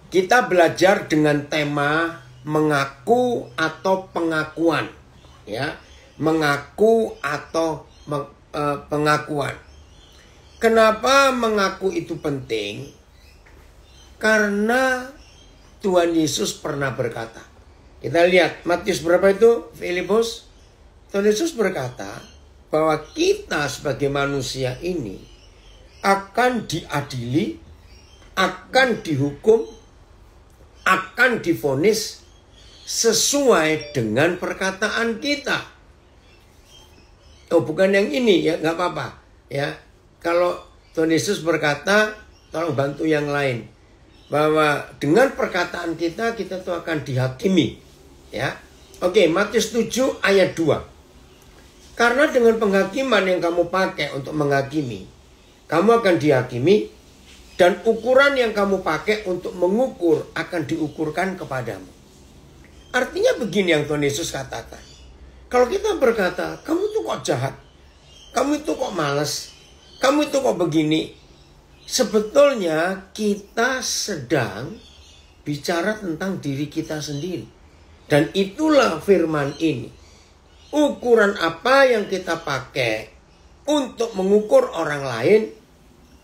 Kita belajar dengan tema mengaku atau pengakuan. Ya, mengaku atau pengakuan. Kenapa mengaku itu penting? Karena Tuhan Yesus pernah berkata. Kita lihat Matius berapa itu, Filipus? Tuhan Yesus berkata bahwa kita sebagai manusia ini akan diadili, akan dihukum, akan divonis sesuai dengan perkataan kita. Oh, bukan yang ini ya, nggak apa-apa ya. Kalau Tuhan Yesus berkata, tolong bantu yang lain, bahwa dengan perkataan kita tuh akan dihakimi ya. Oke, Matius 7 ayat 2. Karena dengan penghakiman yang kamu pakai untuk menghakimi, kamu akan dihakimi, dan ukuran yang kamu pakai untuk mengukur akan diukurkan kepadamu. Artinya begini yang Tuhan Yesus katakan. Kalau kita berkata, kamu itu kok jahat, kamu itu kok malas, kamu itu kok begini, sebetulnya kita sedang bicara tentang diri kita sendiri. Dan itulah firman ini. Ukuran apa yang kita pakai untuk mengukur orang lain,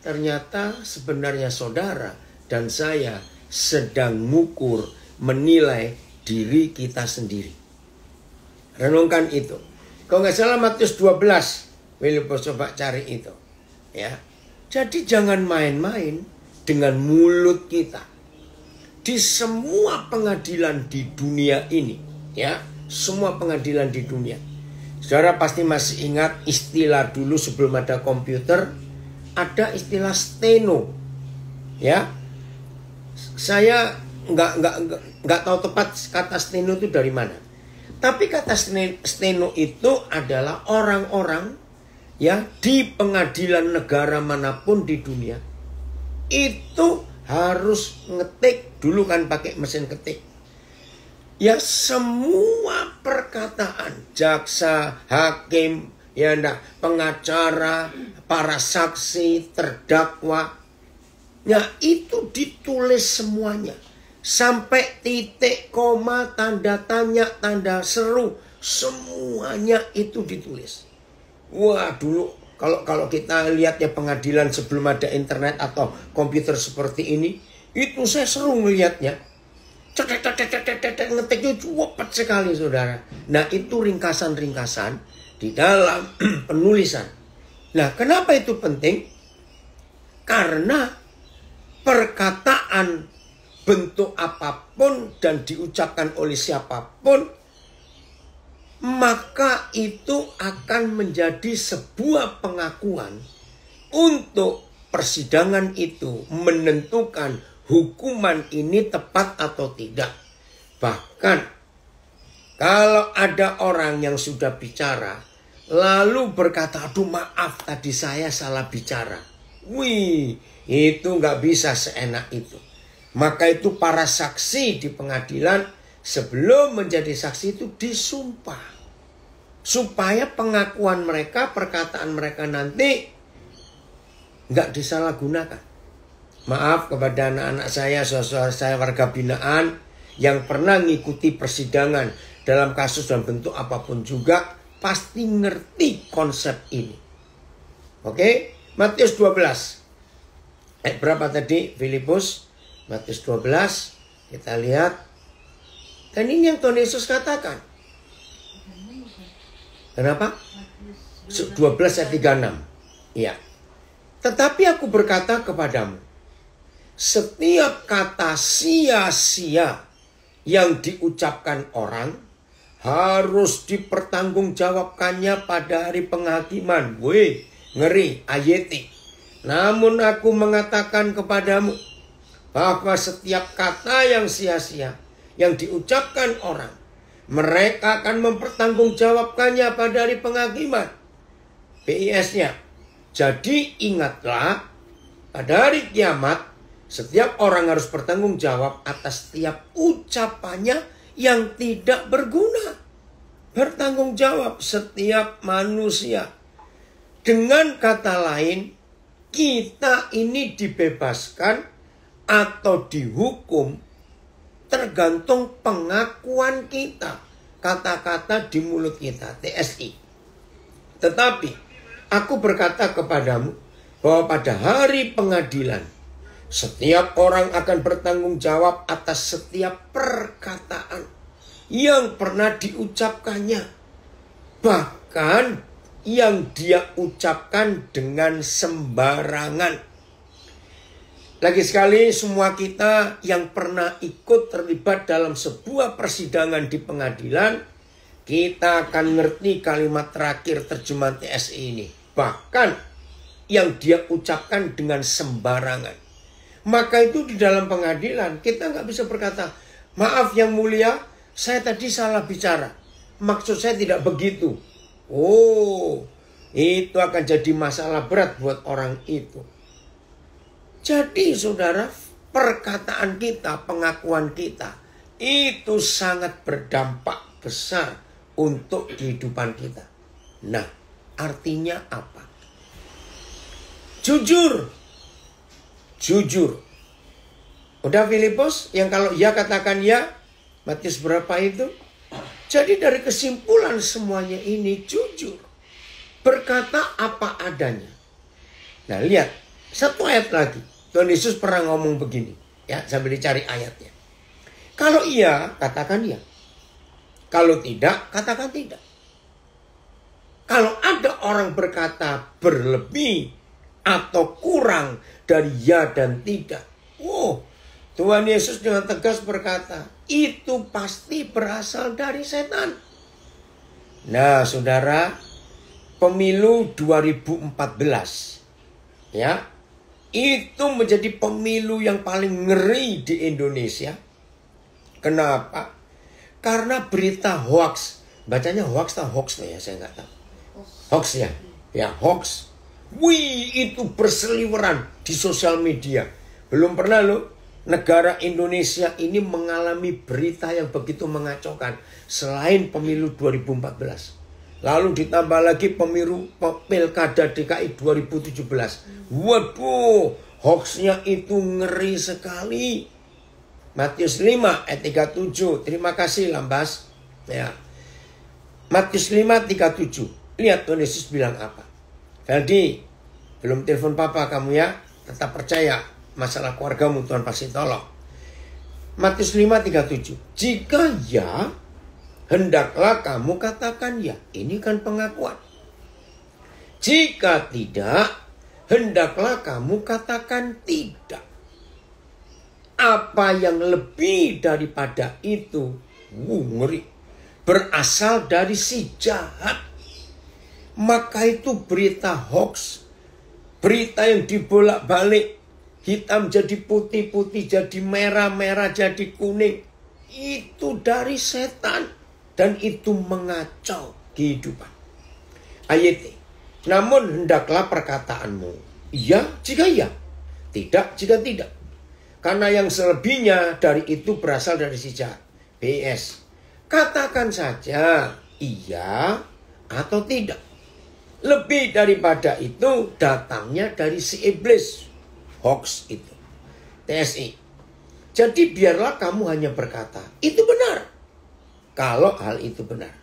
ternyata sebenarnya saudara dan saya sedang mengukur, menilai diri kita sendiri. Renungkan itu. Kalau nggak salah Matius 12, Filipus coba cari itu. Ya, jadi jangan main-main dengan mulut kita. Di semua pengadilan di dunia ini, ya, semua pengadilan di dunia. Saudara pasti masih ingat istilah dulu sebelum ada komputer, ada istilah steno. Ya. Saya nggak tahu tepat kata steno itu dari mana. Tapi kata steno itu adalah orang-orang ya di pengadilan negara manapun di dunia itu harus ngetik, dulu kan pakai mesin ketik. Ya semua perkataan jaksa, hakim, ya enggak, pengacara, para saksi, terdakwa, ya itu ditulis semuanya. Sampai titik, koma, tanda tanya, tanda seru, semuanya itu ditulis. Wah, dulu kalau kita lihat ya pengadilan sebelum ada internet atau komputer seperti ini, itu saya seru melihatnya. Ngetiknya cepet sekali saudara. Nah itu ringkasan-ringkasan di dalam penulisan. Nah kenapa itu penting? Karena perkataan bentuk apapun dan diucapkan oleh siapapun, maka itu akan menjadi sebuah pengakuan untuk persidangan itu menentukan hukuman ini tepat atau tidak. Bahkan kalau ada orang yang sudah bicara lalu berkata, aduh maaf tadi saya salah bicara. Wih, itu nggak bisa seenak itu. Maka itu para saksi di pengadilan sebelum menjadi saksi itu disumpah. Supaya pengakuan mereka, perkataan mereka nanti nggak disalahgunakan. Maaf kepada anak-anak saya, saudara saya warga binaan yang pernah mengikuti persidangan dalam kasus dan bentuk apapun juga, pasti ngerti konsep ini. Oke, Matius 12. Berapa tadi Filipus? Matius 12, kita lihat. Dan ini yang Tuhan Yesus katakan. Kenapa? 12 ayat 36. Iya. Tetapi aku berkata kepadamu, setiap kata sia-sia yang diucapkan orang harus dipertanggungjawabkannya pada hari penghakiman. Wih, ngeri, ayeti. Namun aku mengatakan kepadamu bahwa setiap kata yang sia-sia yang diucapkan orang, mereka akan mempertanggungjawabkannya pada hari penghakiman. PIS-nya. Jadi ingatlah, pada hari kiamat setiap orang harus bertanggung jawab atas setiap ucapannya yang tidak berguna. Bertanggung jawab setiap manusia. Dengan kata lain, kita ini dibebaskan atau dihukum tergantung pengakuan kita, kata-kata di mulut kita, TSI. Tetapi aku berkata kepadamu bahwa pada hari pengadilan setiap orang akan bertanggung jawab atas setiap perkataan yang pernah diucapkannya, bahkan yang dia ucapkan dengan sembarangan. Lagi sekali, semua kita yang pernah ikut terlibat dalam sebuah persidangan di pengadilan, kita akan ngerti kalimat terakhir terjemahan TSI ini. Bahkan yang dia ucapkan dengan sembarangan. Maka itu di dalam pengadilan kita nggak bisa berkata, maaf yang mulia, saya tadi salah bicara. Maksud saya tidak begitu. Oh, itu akan jadi masalah berat buat orang itu. Jadi saudara, perkataan kita, pengakuan kita, itu sangat berdampak besar untuk kehidupan kita. Nah, artinya apa? Jujur. Jujur. Udah Filipus, yang kalau ya katakan ya. Matius berapa itu? Jadi dari kesimpulan semuanya ini jujur. Berkata apa adanya. Nah lihat, satu ayat lagi. Tuhan Yesus pernah ngomong begini. Ya, sambil dicari ayatnya. Kalau iya, katakan iya. Kalau tidak, katakan tidak. Kalau ada orang berkata berlebih atau kurang dari ya dan tidak. Oh, Tuhan Yesus dengan tegas berkata, itu pasti berasal dari setan. Nah, saudara, pemilu 2014. Ya. Itu menjadi pemilu yang paling ngeri di Indonesia. Kenapa? Karena berita hoax. Bacanya hoax atau hoax ya, saya nggak tahu. Hoax ya. Ya, hoax. Wih, itu berseliweran di sosial media. Belum pernah loh negara Indonesia ini mengalami berita yang begitu mengacaukan selain pemilu 2014. Lalu ditambah lagi pemilu pilkada DKI 2017. Waduh, hoaxnya itu ngeri sekali. Matius 5 ayat 37. Terima kasih Lambas. Ya. Matius 5 37. Lihat Tuhan Yesus bilang apa. Feldi, belum telepon papa kamu ya. Tetap percaya masalah keluargamu Tuhan pasti tolong. Matius 5 37. Jika ya, hendaklah kamu katakan ya. Ini kan pengakuan. Jika tidak, hendaklah kamu katakan tidak. Apa yang lebih daripada itu, ngeri, berasal dari si jahat. Maka itu berita hoax, berita yang dibolak-balik, hitam jadi putih-putih, jadi merah-merah, jadi kuning. Itu dari setan. Dan itu mengacau kehidupan. Ayat. Namun hendaklah perkataanmu iya jika iya, tidak jika tidak. Karena yang selebihnya dari itu berasal dari si jahat. PS. Katakan saja iya atau tidak. Lebih daripada itu datangnya dari si iblis. Hoax itu. TSI. Jadi biarlah kamu hanya berkata itu benar kalau hal itu benar.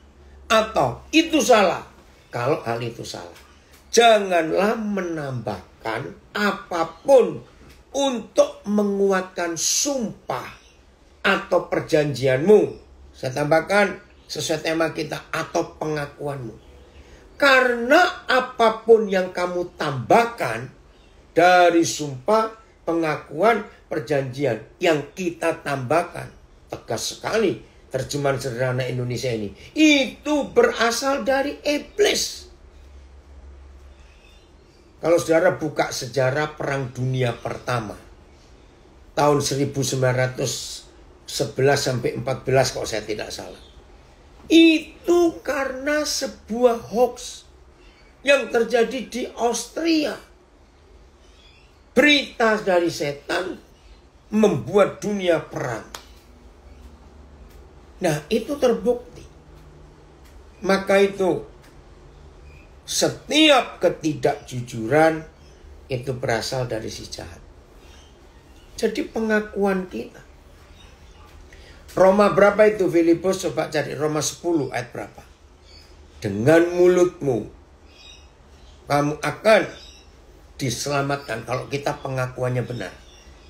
Atau itu salah kalau hal itu salah. Janganlah menambahkan apapun untuk menguatkan sumpah atau perjanjianmu. Saya tambahkan sesuai tema kita, atau pengakuanmu. Karena apapun yang kamu tambahkan dari sumpah, pengakuan, perjanjian yang kita tambahkan, tegas sekali terjemahan sederhana Indonesia ini, itu berasal dari iblis. Kalau saudara buka sejarah Perang Dunia Pertama tahun 1911 sampai 14 kalau saya tidak salah, itu karena sebuah hoax yang terjadi di Austria. Berita dari setan membuat dunia perang. Nah, itu terbukti. Maka itu setiap ketidakjujuran itu berasal dari si jahat. Jadi pengakuan kita. Roma berapa itu Filipus? Coba cari Roma 10 ayat berapa. Dengan mulutmu kamu akan diselamatkan kalau kita pengakuannya benar.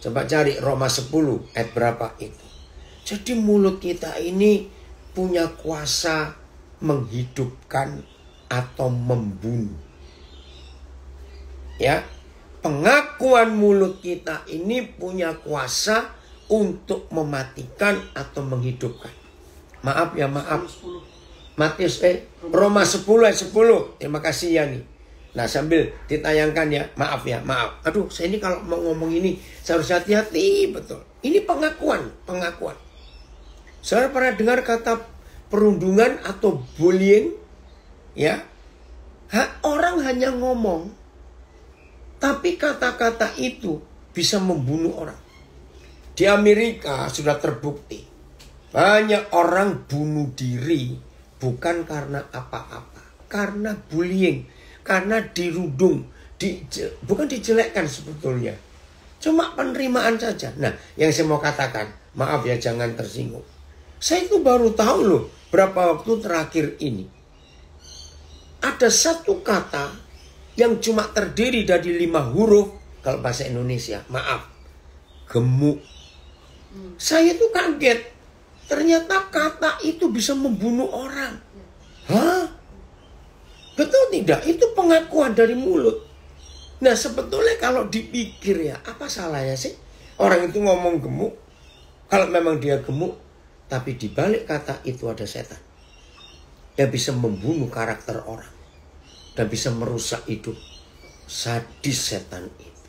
Coba cari Roma 10 ayat berapa itu. Jadi mulut kita ini punya kuasa menghidupkan atau membunuh. Ya, pengakuan mulut kita ini punya kuasa untuk mematikan atau menghidupkan. Maaf ya, maaf. Matius Roma 10 ayat 10. Terima kasih ya nih. Nah, sambil ditayangkan ya. Maaf ya, maaf. Aduh, saya ini kalau mau ngomong ini saya harus hati-hati betul. Ini pengakuan. Saudara pernah dengar kata perundungan atau bullying? Ya. Orang hanya ngomong, tapi kata-kata itu bisa membunuh orang. Di Amerika sudah terbukti banyak orang bunuh diri bukan karena apa-apa, karena bullying, karena dirudung, bukan dijelekkan sebetulnya, cuma penerimaan saja. Nah, yang saya mau katakan, maaf ya jangan tersinggung. Saya itu baru tahu loh berapa waktu terakhir ini ada satu kata yang cuma terdiri dari 5 huruf kalau bahasa Indonesia, maaf, gemuk. Saya tuh kaget. Ternyata kata itu bisa membunuh orang. Hah? Betul tidak? Itu pengakuan dari mulut. Nah, sebetulnya kalau dipikir ya, apa salahnya sih? Orang itu ngomong gemuk. Kalau memang dia gemuk, tapi di balik kata itu ada setan. Dia bisa membunuh karakter orang. Dan bisa merusak hidup. Sadis setan itu.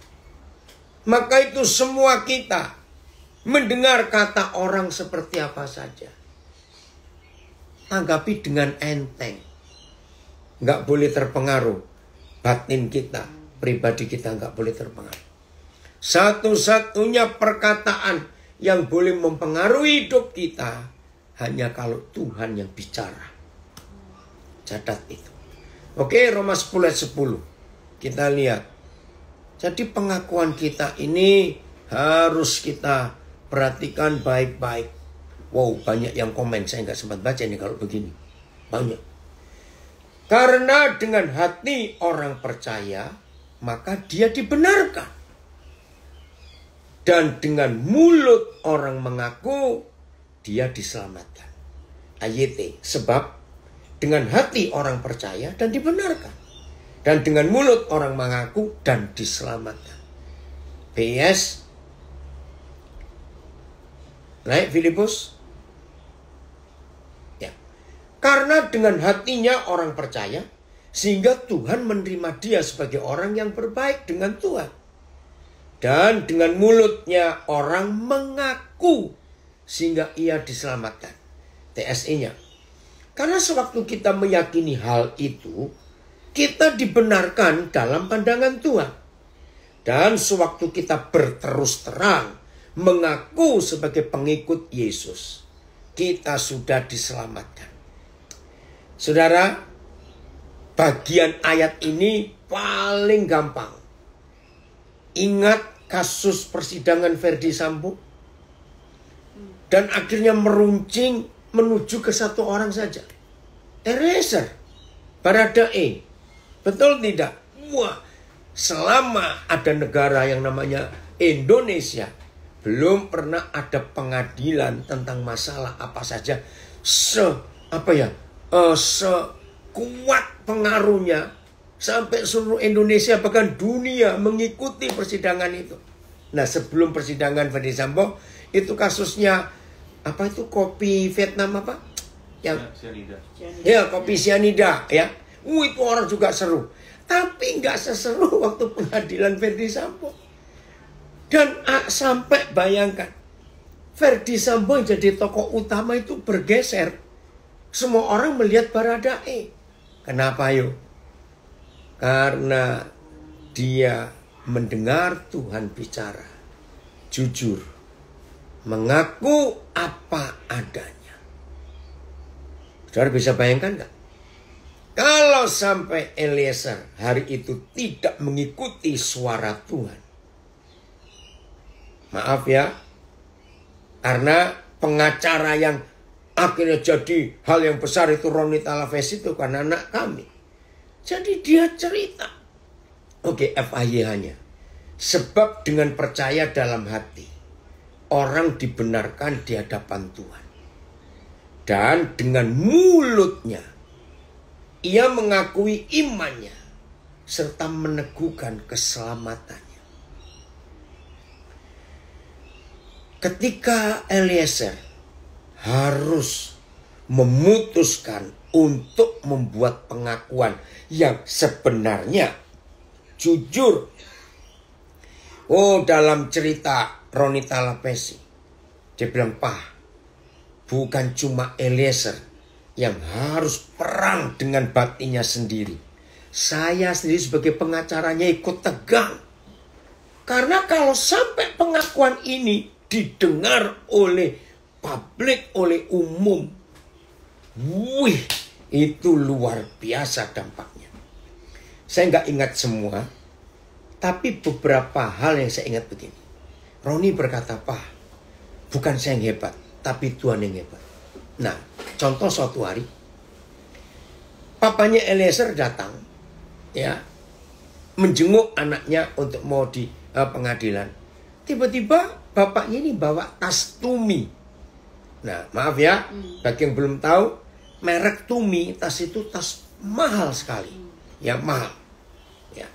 Maka itu semua kita mendengar kata orang seperti apa saja, tanggapi dengan enteng. Nggak boleh terpengaruh. Batin kita, pribadi kita nggak boleh terpengaruh. Satu-satunya perkataan yang boleh mempengaruhi hidup kita hanya kalau Tuhan yang bicara. Catat itu. Oke, Roma 10 ayat 10. Kita lihat. Jadi pengakuan kita ini harus kita perhatikan baik-baik. Wow, banyak yang komen. Saya nggak sempat baca nih kalau begini. Banyak. Karena dengan hati orang percaya, maka dia dibenarkan. Dan dengan mulut orang mengaku, dia diselamatkan. AYT. Sebab dengan hati orang percaya dan dibenarkan. Dan dengan mulut orang mengaku dan diselamatkan. PS. Naik Filipus. Ya. Karena dengan hatinya orang percaya, sehingga Tuhan menerima dia sebagai orang yang berbaik dengan Tuhan. Dan dengan mulutnya orang mengaku, sehingga ia diselamatkan. TSE-nya. Karena sewaktu kita meyakini hal itu, kita dibenarkan dalam pandangan Tuhan. Dan sewaktu kita berterus terang mengaku sebagai pengikut Yesus, kita sudah diselamatkan. Saudara, bagian ayat ini paling gampang. Ingat kasus persidangan Verdi Sambo? Dan akhirnya meruncing menuju ke satu orang saja. Eliezer, Baradae. Betul tidak? Wah, selama ada negara yang namanya Indonesia, belum pernah ada pengadilan tentang masalah apa saja sekuat pengaruhnya sampai seluruh Indonesia bahkan dunia mengikuti persidangan itu. Nah, sebelum persidangan Verdi Sambo itu kasusnya apa itu kopi Vietnam apa? Yang cyanida. Ya, kopi cyanida ya. Itu orang juga seru. Tapi nggak seseru waktu pengadilan Verdi Sambo. Dan sampai bayangkan, Verdi Sambo yang jadi tokoh utama itu bergeser. Semua orang melihat Baradae. Kenapa yuk? Karena dia mendengar Tuhan bicara. Jujur. Mengaku apa adanya. Saudara bisa bayangkan nggak? Kalau sampai Eliezer hari itu tidak mengikuti suara Tuhan, Maaf ya, karena pengacara yang akhirnya jadi hal yang besar itu Ronnie Talavesi itu kan anak kami. Jadi dia cerita. Oke, FIH-nya. Sebab dengan percaya dalam hati, orang dibenarkan di hadapan Tuhan. Dan dengan mulutnya, ia mengakui imannya, serta meneguhkan keselamatannya. Ketika Eliezer harus memutuskan untuk membuat pengakuan yang sebenarnya jujur. Oh, dalam cerita Ronnie Talavesi, dia bilang, Pak, bukan cuma Eliezer yang harus perang dengan batinnya sendiri. Saya sendiri sebagai pengacaranya ikut tegang. Karena kalau sampai pengakuan ini didengar oleh publik, oleh umum, wih, itu luar biasa dampaknya. Saya nggak ingat semua, tapi beberapa hal yang saya ingat begini. Ronnie berkata, Pak, bukan saya yang hebat, tapi Tuhan yang hebat. Nah, contoh suatu hari, papanya Eliezer datang, ya, menjenguk anaknya untuk mau di pengadilan. Tiba-tiba bapaknya ini bawa tas Tumi. Nah, maaf ya, bagi yang belum tahu, merek Tumi, tas itu tas mahal sekali. Ya, mahal. Ya.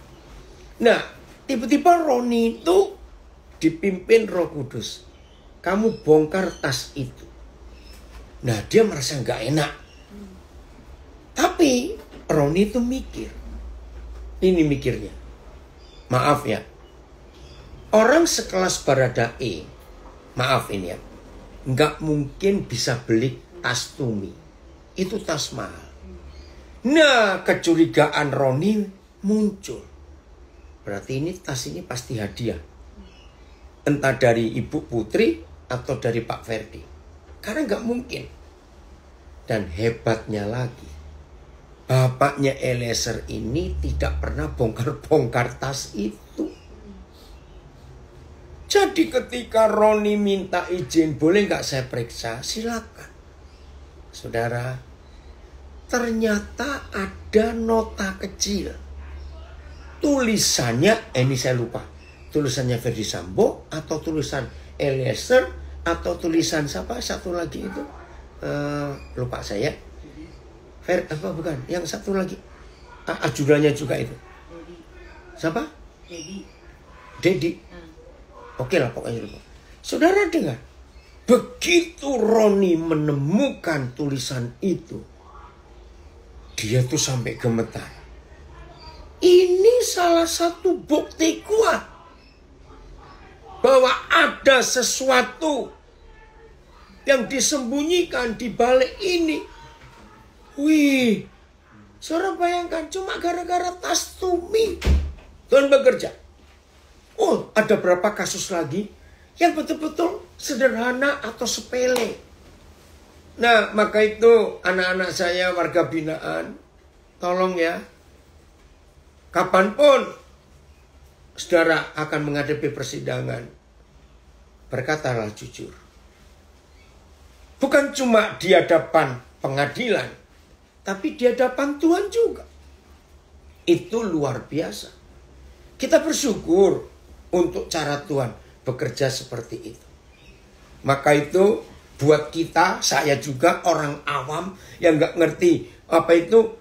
Nah, tiba-tiba Ronnie itu dipimpin Roh Kudus. Kamu bongkar tas itu. Nah, dia merasa nggak enak. Tapi Ronnie itu mikir. Ini mikirnya. Maaf ya. Orang sekelas Baradae, maaf ini ya, nggak mungkin bisa beli tas Tumi. Itu tas mahal. Nah, kecurigaan Ronnie muncul. Berarti ini tas ini pasti hadiah. Entah dari Ibu Putri atau dari Pak Ferdi. Karena nggak mungkin. Dan hebatnya lagi, bapaknya Eliezer ini tidak pernah bongkar-bongkar tas itu. Jadi ketika Ronnie minta izin, boleh nggak saya periksa? Silakan. Saudara, ternyata ada nota kecil. Tulisannya, ini saya lupa. Tulisannya Ferdi Sambo atau tulisan Eliezer atau tulisan siapa? Satu lagi itu lupa saya. Apa bukan? Yang satu lagi ajudannya juga itu. Siapa? Dedi. Oke lah pokoknya lupa. Saudara dengar, begitu Ronnie menemukan tulisan itu, dia tuh sampai gemetar. Ini salah satu bukti kuat bahwa ada sesuatu yang disembunyikan di balik ini. Wih, saudara bayangkan cuma gara-gara tas Tumi Tuhan bekerja. Oh, ada berapa kasus lagi yang betul-betul sederhana atau sepele. Nah, maka itu anak-anak saya warga binaan, tolong ya, kapanpun saudara akan menghadapi persidangan, berkatalah jujur. Bukan cuma di hadapan pengadilan, tapi di hadapan Tuhan juga. Itu luar biasa. Kita bersyukur untuk cara Tuhan bekerja seperti itu. Maka itu buat kita, saya juga orang awam yang gak ngerti apa itu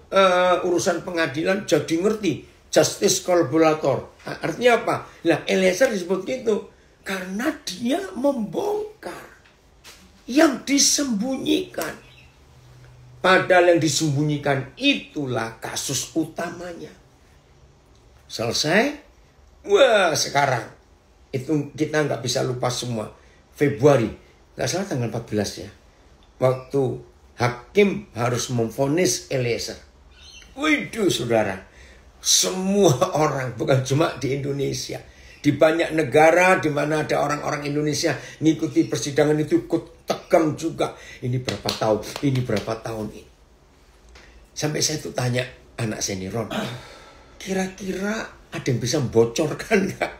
urusan pengadilan, jadi ngerti justice collaborator. Artinya apa? Nah, Eliezer disebut gitu karena dia membongkar yang disembunyikan. Padahal yang disembunyikan itulah kasus utamanya. Selesai? Wah, sekarang itu kita nggak bisa lupa semua. Februari, nggak salah tanggal 14 ya. Waktu hakim harus memvonis Eliezer. Waduh saudara, semua orang, bukan cuma di Indonesia, di banyak negara di mana ada orang-orang Indonesia ngikuti persidangan itu ikut tegang juga. Ini berapa tahun, ini berapa tahun ini. Sampai saya tuh tanya anak saya ini, Ron, kira-kira ada yang bisa membocorkan nggak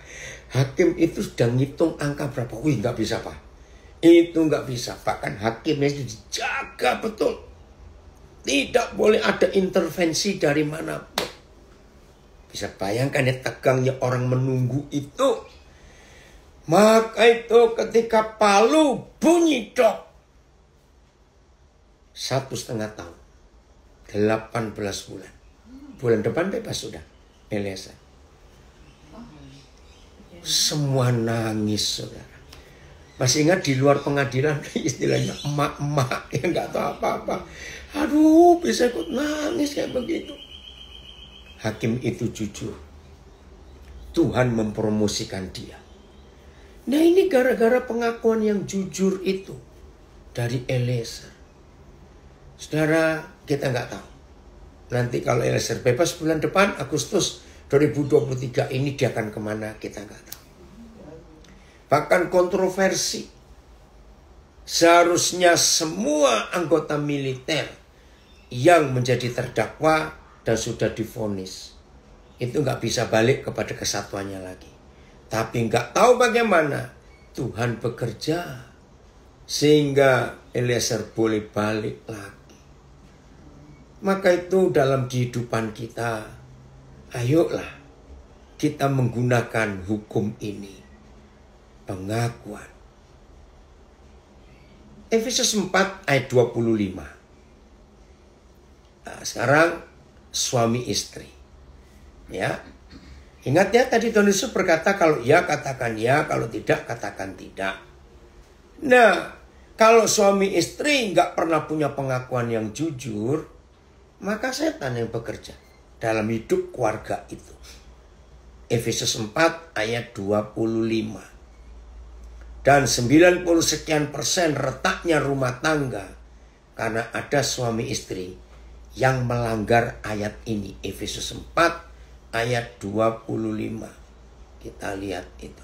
Hakim itu sudah ngitung angka berapa. Wih, nggak bisa Pak. Itu nggak bisa. Bahkan hakimnya itu dijaga betul. Tidak boleh ada intervensi dari manapun. Bisa bayangkan ya tegangnya orang menunggu itu. Maka itu ketika palu bunyi dok. 1,5 tahun. 18 bulan. Bulan depan bebas sudah. Eliezer. Semua nangis saudara. Masih ingat di luar pengadilan istilahnya emak-emak yang nggak tahu apa-apa. Aduh, bisa ikut nangis kayak begitu. Hakim itu jujur. Tuhan mempromosikan dia. Nah ini gara-gara pengakuan yang jujur itu dari Eliezer. Saudara, kita nggak tahu. Nanti kalau Eliezer bebas bulan depan Agustus 2023 ini dia akan kemana kita nggak tahu. Bahkan kontroversi. Seharusnya semua anggota militer yang menjadi terdakwa dan sudah divonis itu nggak bisa balik kepada kesatuannya lagi. Tapi nggak tahu bagaimana Tuhan bekerja sehingga Eliezer boleh balik lagi. Maka itu dalam kehidupan kita, ayolah kita menggunakan hukum ini. Pengakuan. Efesus 4 ayat 25. Nah, sekarang suami istri. Ya. Ingat ya tadi Tuhan Yesus berkata kalau ya katakan ya, kalau tidak katakan tidak. Nah, kalau suami istri nggak pernah punya pengakuan yang jujur, maka setan yang bekerja dalam hidup keluarga itu. Efesus 4 ayat 25. Dan 90 sekian persen retaknya rumah tangga karena ada suami istri yang melanggar ayat ini. Efesus 4 ayat 25. Kita lihat itu.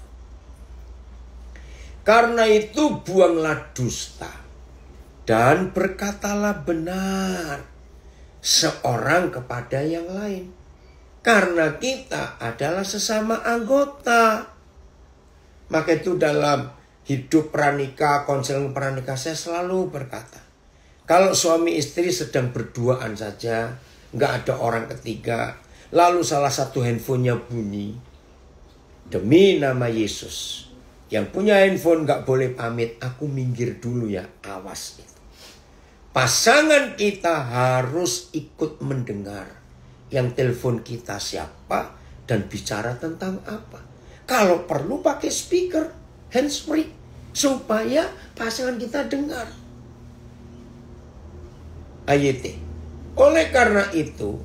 Karena itu buanglah dusta dan berkatalah benar seorang kepada yang lain. Karena kita adalah sesama anggota. Maka itu dalam hidup pranikah, konseling pranikah saya selalu berkata, kalau suami istri sedang berduaan saja, nggak ada orang ketiga, lalu salah satu handphonenya bunyi, demi nama Yesus, yang punya handphone nggak boleh pamit, aku minggir dulu ya, awas itu. Pasangan kita harus ikut mendengar yang telepon kita siapa dan bicara tentang apa. Kalau perlu pakai speaker, handsfree, supaya pasangan kita dengar. AYT. Oleh karena itu,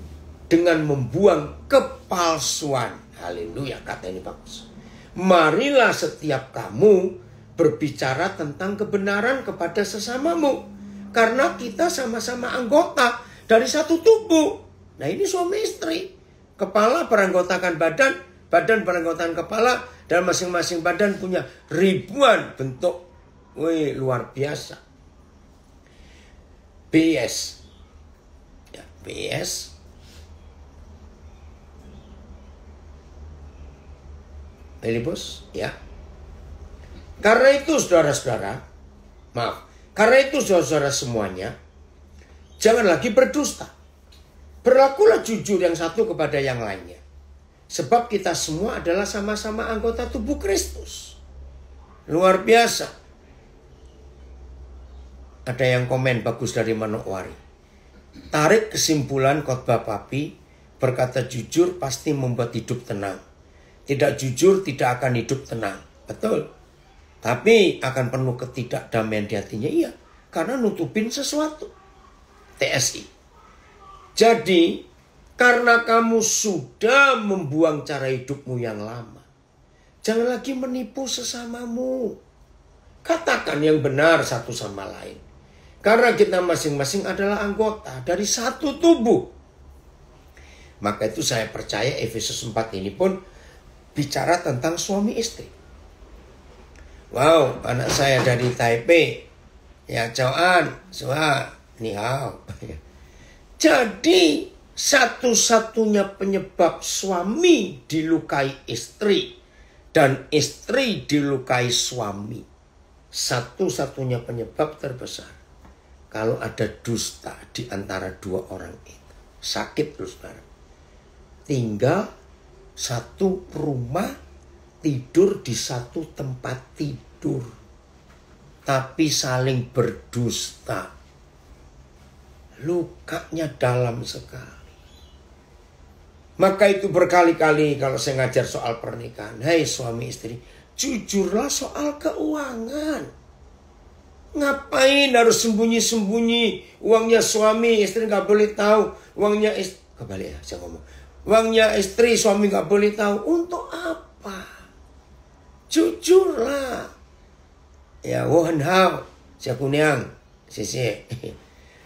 dengan membuang kepalsuan, haleluya, kata ini bagus. Marilah setiap kamu berbicara tentang kebenaran kepada sesamamu. Karena kita sama-sama anggota dari satu tubuh. Nah ini suami istri. Kepala beranggotakan badan, badan beranggotakan kepala, dan masing-masing badan punya ribuan bentuk. Wih, luar biasa. BS. Ya, BS. Filipus, ya. Karena itu saudara-saudara, karena itu saudara-saudara semuanya, jangan lagi berdusta. Berlakulah jujur yang satu kepada yang lainnya. Sebab kita semua adalah sama-sama anggota tubuh Kristus. Luar biasa. Ada yang komen bagus dari Manokwari. Tarik kesimpulan khotbah Papi, berkata jujur pasti membuat hidup tenang. Tidak jujur tidak akan hidup tenang. Betul. Tapi akan penuh ketidakdamaian di hatinya. Iya. Karena nutupin sesuatu. TSI. Jadi, karena kamu sudah membuang cara hidupmu yang lama, jangan lagi menipu sesamamu. Katakan yang benar satu sama lain. Karena kita masing-masing adalah anggota dari satu tubuh. Maka itu saya percaya Efesus 4 ini pun bicara tentang suami istri. Wow, anak saya dari Taipei. Ya, Choan, Sua, Ni Hao. Jadi, satu-satunya penyebab suami dilukai istri dan istri dilukai suami. Satu-satunya penyebab terbesar kalau ada dusta di antara dua orang itu. Sakit loh saudara. Tinggal satu rumah, tidur di satu tempat tidur, tapi saling berdusta. Lukanya dalam sekali. Maka itu berkali-kali kalau saya ngajar soal pernikahan. Hai suami istri, jujurlah soal keuangan. Ngapain harus sembunyi-sembunyi? Uangnya suami, istri gak boleh tahu. Uangnya istri, kembali ya saya ngomong. Uangnya istri, suami gak boleh tahu. Untuk apa? Jujurlah. Ya, wohan hao. Saya kunyang. Sisi.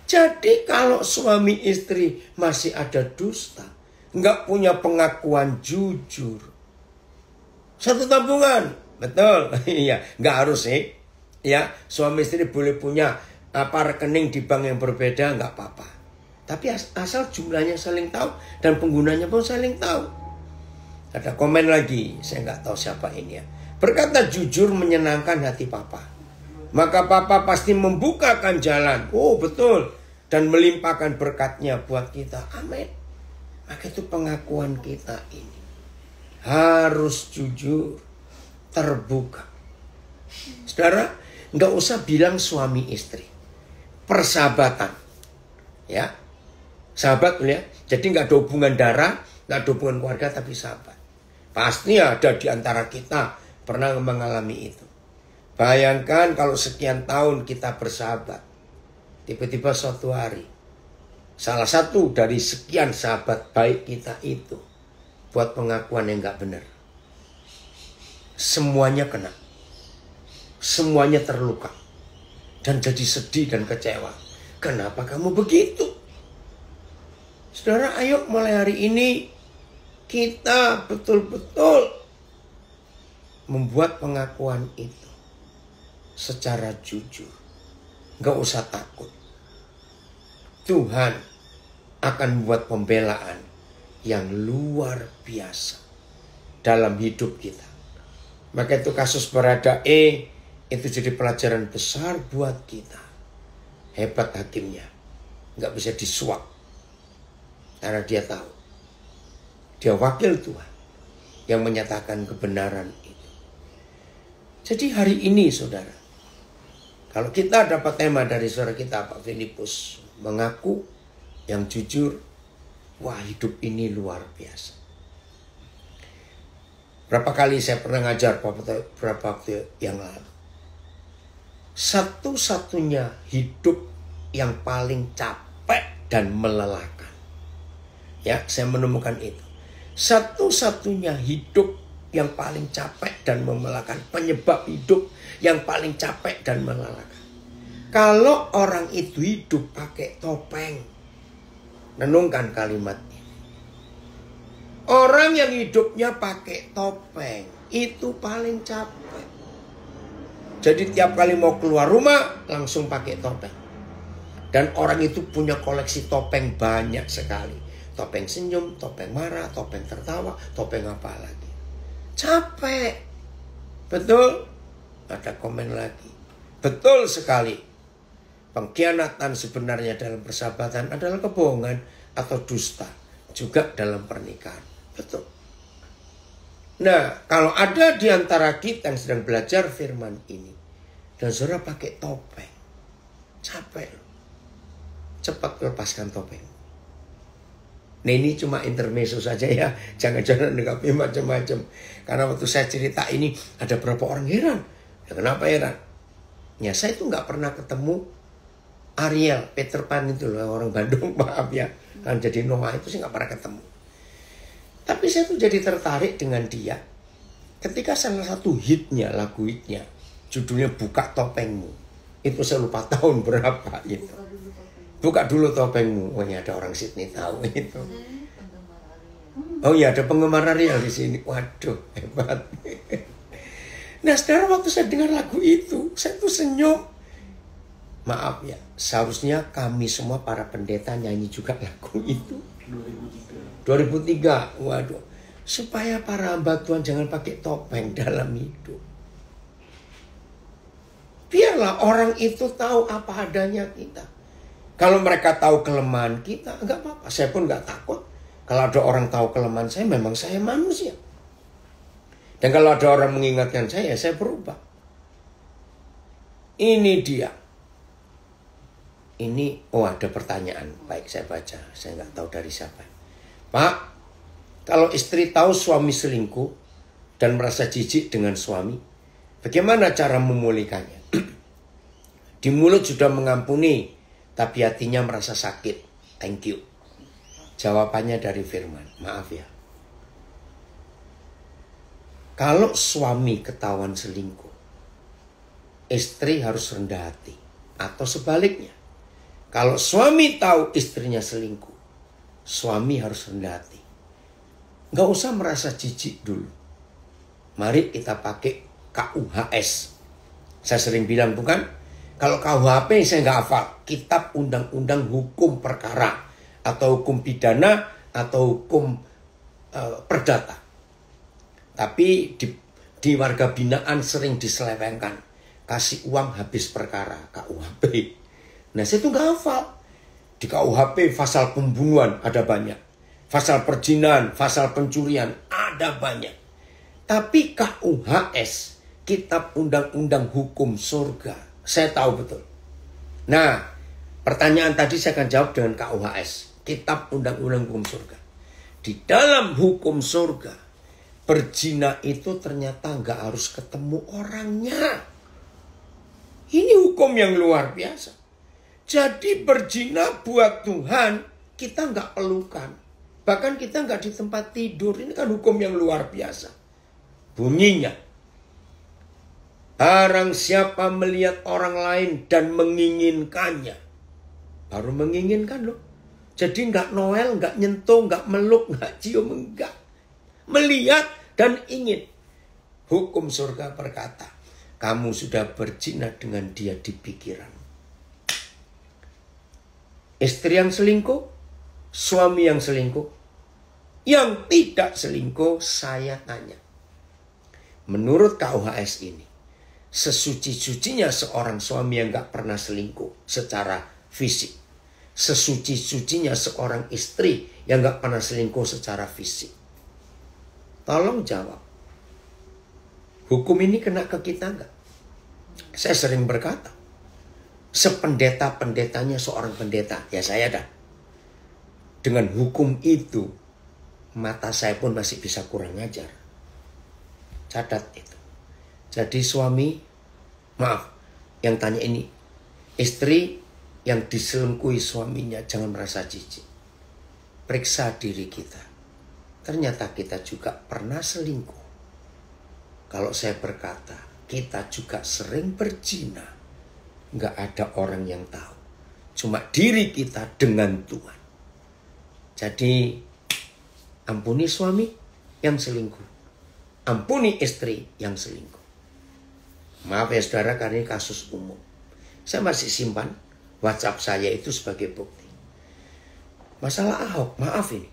Jadi kalau suami istri masih ada dusta, nggak punya pengakuan jujur, satu tabungan, betul, iya, nggak harus sih, ya suami istri boleh punya rekening di bank yang berbeda, nggak apa-apa, tapi asal jumlahnya saling tahu dan penggunanya pun saling tahu. Ada komen lagi, saya nggak tahu siapa ini ya, berkata jujur menyenangkan hati papa, maka papa pasti membukakan jalan. Oh betul. Dan melimpahkan berkatnya buat kita. Amin. Maka itu pengakuan kita ini harus jujur, terbuka. Saudara, nggak usah bilang suami istri, persahabatan, ya, sahabat ya. Jadi nggak ada hubungan darah, nggak ada hubungan keluarga, tapi sahabat. Pasti ada di antara kita pernah mengalami itu. Bayangkan kalau sekian tahun kita bersahabat. Tiba-tiba suatu hari, salah satu dari sekian sahabat baik kita itu buat pengakuan yang gak benar. Semuanya kena. Semuanya terluka. Dan jadi sedih dan kecewa. Kenapa kamu begitu? Saudara, ayo mulai hari ini kita betul-betul membuat pengakuan itu secara jujur. Gak usah takut. Tuhan akan membuat pembelaan yang luar biasa dalam hidup kita. Maka itu kasus Baradae itu jadi pelajaran besar buat kita. Hebat hakimnya. Gak bisa disuap. Karena dia tahu. Dia wakil Tuhan yang menyatakan kebenaran itu. Jadi hari ini saudara, kalau kita dapat tema dari saudara kita Pak Filipus, mengaku yang jujur, wah hidup ini luar biasa. Berapa kali saya pernah ngajar beberapa waktu yang lalu. Satu-satunya hidup yang paling capek dan melelahkan. Ya, saya menemukan itu. Satu-satunya hidup yang paling capek dan melelahkan. Penyebab hidup yang paling capek dan melelahkan. Kalau orang itu hidup pakai topeng. Renungkan kalimat ini. Orang yang hidupnya pakai topeng itu paling capek. Jadi tiap kali mau keluar rumah langsung pakai topeng. Dan orang itu punya koleksi topeng banyak sekali. Topeng senyum, topeng marah, topeng tertawa, topeng apa lagi. Capek. Betul? Ada komen lagi. Betul sekali. Pengkhianatan sebenarnya dalam persahabatan adalah kebohongan atau dusta. Juga dalam pernikahan. Betul. Nah, kalau ada di antara kita yang sedang belajar firman ini. Dan saudara pakai topeng. Capek. Cepat lepaskan topeng. Nah ini cuma intermezzo saja ya. Jangan-jangan nanggapi macam-macam. Karena waktu saya cerita ini ada berapa orang heran. Ya kenapa heran? Ya saya itu gak pernah ketemu Ariel, Peter Pan itu loh, orang Bandung, maaf ya. Kan jadi Noah itu sih gak pernah ketemu. Tapi saya tuh jadi tertarik dengan dia. Ketika salah satu hitnya, lagu hitnya, judulnya Buka Topengmu. Itu saya lupa tahun berapa itu. Buka dulu topengmu. Oh ya ada orang Sydney tahu itu. Oh ya ada penggemar Ariel di sini. Waduh hebat. Nah sekarang waktu saya dengar lagu itu, saya tuh senyum. Maaf ya, seharusnya kami semua para pendeta nyanyi juga lagu itu. 2003. Waduh. Supaya para hamba Tuhan jangan pakai topeng dalam hidup. Biarlah orang itu tahu apa adanya kita. Kalau mereka tahu kelemahan kita, enggak apa-apa. Saya pun enggak takut. Kalau ada orang tahu kelemahan saya, memang saya manusia. Dan kalau ada orang mengingatkan saya berubah. Ini dia. Ini, ada pertanyaan. Baik, saya baca. Saya nggak tahu dari siapa. Pak, kalau istri tahu suami selingkuh dan merasa jijik dengan suami, bagaimana cara memulihkannya? Di mulut sudah mengampuni, tapi hatinya merasa sakit. Thank you. Jawabannya dari firman. Maaf ya. Kalau suami ketahuan selingkuh, istri harus rendah hati. Atau sebaliknya. Kalau suami tahu istrinya selingkuh, suami harus rendah hati. Nggak usah merasa jijik dulu. Mari kita pakai KUHS. Saya sering bilang bukan? Kalau KUHP saya nggak hafal. Kitab Undang-Undang Hukum Perkara. Atau hukum pidana. Atau hukum perdata. Tapi di warga binaan sering diselewengkan. Kasih uang habis perkara. KUHP. Nah saya itu nggak hafal. Di KUHP pasal pembunuhan ada banyak. Pasal perzinahan, pasal pencurian ada banyak. Tapi KUHS, Kitab Undang-Undang Hukum Surga, saya tahu betul. Nah, pertanyaan tadi saya akan jawab dengan KUHS, Kitab Undang-Undang Hukum Surga. Di dalam hukum surga, berzina itu ternyata nggak harus ketemu orangnya. Ini hukum yang luar biasa. Jadi berzina buat Tuhan, kita nggak pelukan. Bahkan kita nggak di tempat tidur. Ini kan hukum yang luar biasa. Bunyinya, barang siapa melihat orang lain dan menginginkannya. Baru menginginkan loh. Jadi nggak noel, nggak nyentuh, nggak meluk, nggak cium, enggak. Melihat dan ingin. Hukum surga berkata, kamu sudah berzina dengan dia di pikiran. Istri yang selingkuh, suami yang selingkuh, yang tidak selingkuh, saya tanya. Menurut KUHS ini, sesuci-sucinya seorang suami yang gak pernah selingkuh secara fisik. Sesuci-sucinya seorang istri yang gak pernah selingkuh secara fisik. Tolong jawab. Hukum ini kena ke kita gak? Saya sering berkata, sependeta-pendetanya seorang pendeta, ya saya dah. Dengan hukum itu, mata saya pun masih bisa kurang ajar. Catat itu. Jadi suami, maaf, yang tanya ini, istri yang diselingkuhi suaminya jangan merasa jijik. Periksa diri kita. Ternyata kita juga pernah selingkuh. Kalau saya berkata, kita juga sering berzina. Nggak ada orang yang tahu. Cuma diri kita dengan Tuhan. Jadi ampuni suami yang selingkuh. Ampuni istri yang selingkuh. Maaf ya saudara, karena ini kasus umum. Saya masih simpan WhatsApp saya itu sebagai bukti. Masalah Ahok, maaf ini.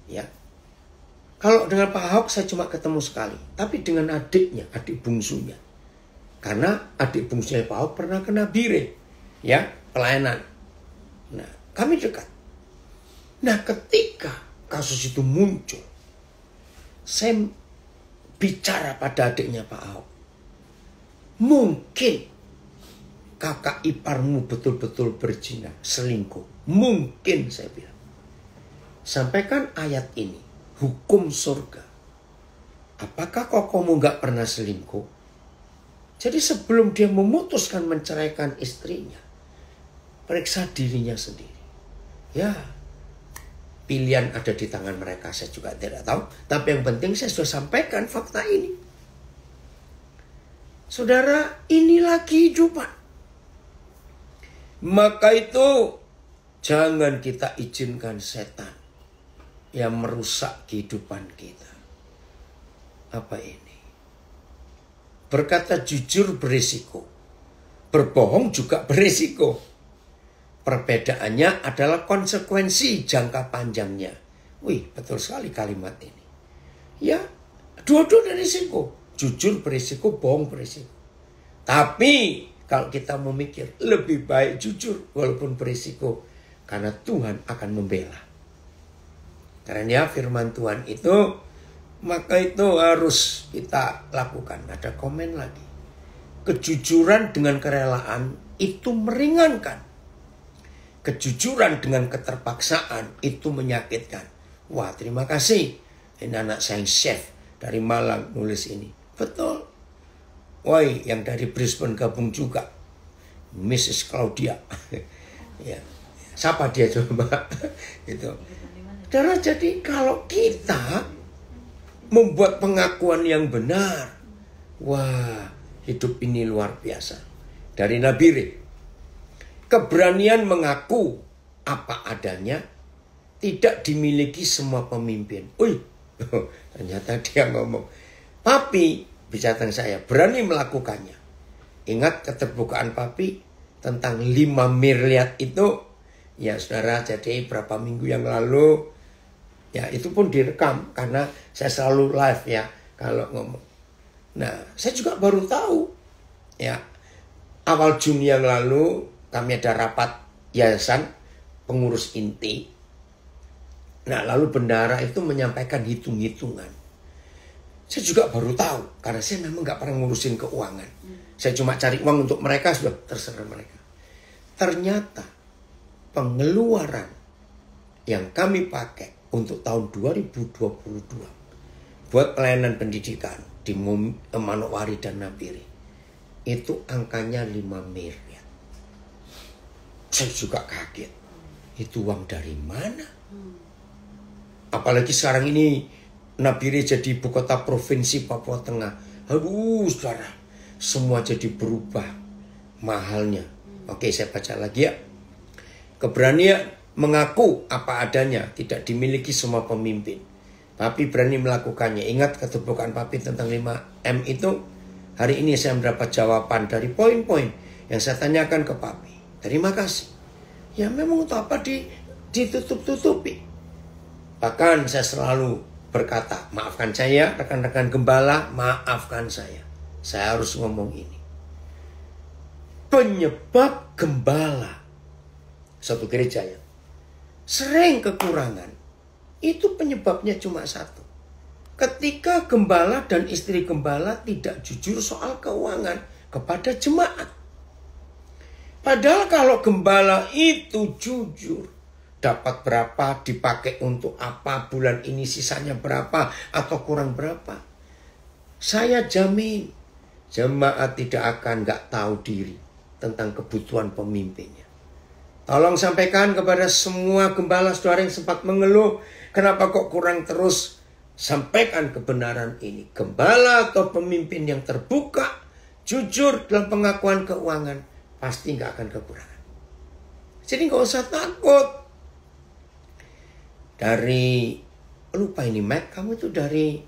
Ya. Kalau dengan Pak Ahok saya cuma ketemu sekali. Tapi dengan adiknya, adik bungsunya. Karena adik bungsunya Pak Ahok pernah kena bire. Ya, pelayanan. Nah, kami dekat. Nah, ketika kasus itu muncul, saya bicara pada adiknya Pak Ahok. Mungkin kakak iparmu betul-betul berzina, selingkuh. Mungkin saya bilang. Sampaikan ayat ini, hukum surga. Apakah kokomu gak pernah selingkuh? Jadi sebelum dia memutuskan menceraikan istrinya, periksa dirinya sendiri. Ya, pilihan ada di tangan mereka, saya juga tidak tahu. Tapi yang penting saya sudah sampaikan fakta ini. Saudara, inilah kehidupan. Maka itu jangan kita izinkan setan yang merusak kehidupan kita. Apa ini? Berkata jujur berisiko. Berbohong juga berisiko. Perbedaannya adalah konsekuensi jangka panjangnya. Wih, betul sekali kalimat ini. Ya, dua-dua risiko. Jujur berisiko, bohong berisiko. Tapi kalau kita mau mikir, lebih baik jujur walaupun berisiko. Karena Tuhan akan membela. Karena firman Tuhan itu, maka itu harus kita lakukan. Ada komen lagi. Kejujuran dengan kerelaan itu meringankan. Kejujuran dengan keterpaksaan itu menyakitkan. Wah, terima kasih. Ini anak saya chef dari Malang nulis ini. Betul. Woi, yang dari Brisbane gabung juga. Mrs. Claudia. Ya. Siapa dia coba? Itu. Karena jadi kalau kita membuat pengakuan yang benar, wah, hidup ini luar biasa. Dari Nabi Rik, keberanian mengaku apa adanya tidak dimiliki semua pemimpin. Ternyata dia ngomong, Papi, bicara tentang saya, berani melakukannya. Ingat keterbukaan Papi tentang 5 miliar itu. Ya saudara, jadi berapa minggu yang lalu, ya itu pun direkam karena saya selalu live ya kalau ngomong. Nah, saya juga baru tahu ya, awal Juni yang lalu kami ada rapat yayasan pengurus inti. Nah, lalu bendahara itu menyampaikan hitung-hitungan. Saya juga baru tahu karena saya memang nggak pernah ngurusin keuangan. Saya cuma cari uang untuk mereka, sudah terserah mereka. Ternyata pengeluaran yang kami pakai untuk tahun 2022 buat pelayanan pendidikan di Manokwari dan Napiri itu angkanya 5 miliar. Saya juga kaget. Itu uang dari mana? Apalagi sekarang ini Napiri jadi ibu kota provinsi Papua Tengah. Aduh, saudara, semua jadi berubah mahalnya. Oke, saya baca lagi ya. Keberanian mengaku apa adanya tidak dimiliki semua pemimpin. Papi berani melakukannya. Ingat keterbukaan Papi tentang 5M itu. Hari ini saya mendapat jawaban dari poin-poin yang saya tanyakan ke Papi. Terima kasih. Ya memang untuk apa ditutup-tutupi. Bahkan saya selalu berkata, maafkan saya rekan-rekan gembala, maafkan saya. Saya harus ngomong ini. Penyebab gembala satu gereja ya sering kekurangan, itu penyebabnya cuma satu. Ketika gembala dan istri gembala tidak jujur soal keuangan kepada jemaat. Padahal kalau gembala itu jujur, dapat berapa, dipakai untuk apa, bulan ini sisanya berapa atau kurang berapa, saya jamin jemaat tidak akan nggak tahu diri tentang kebutuhan pemimpinnya. Tolong sampaikan kepada semua gembala saudara yang sempat mengeluh, kenapa kok kurang terus? Sampaikan kebenaran ini. Gembala atau pemimpin yang terbuka, jujur dalam pengakuan keuangan, pasti nggak akan kekurangan. Jadi nggak usah takut. Dari, lupa ini Mac, kamu itu dari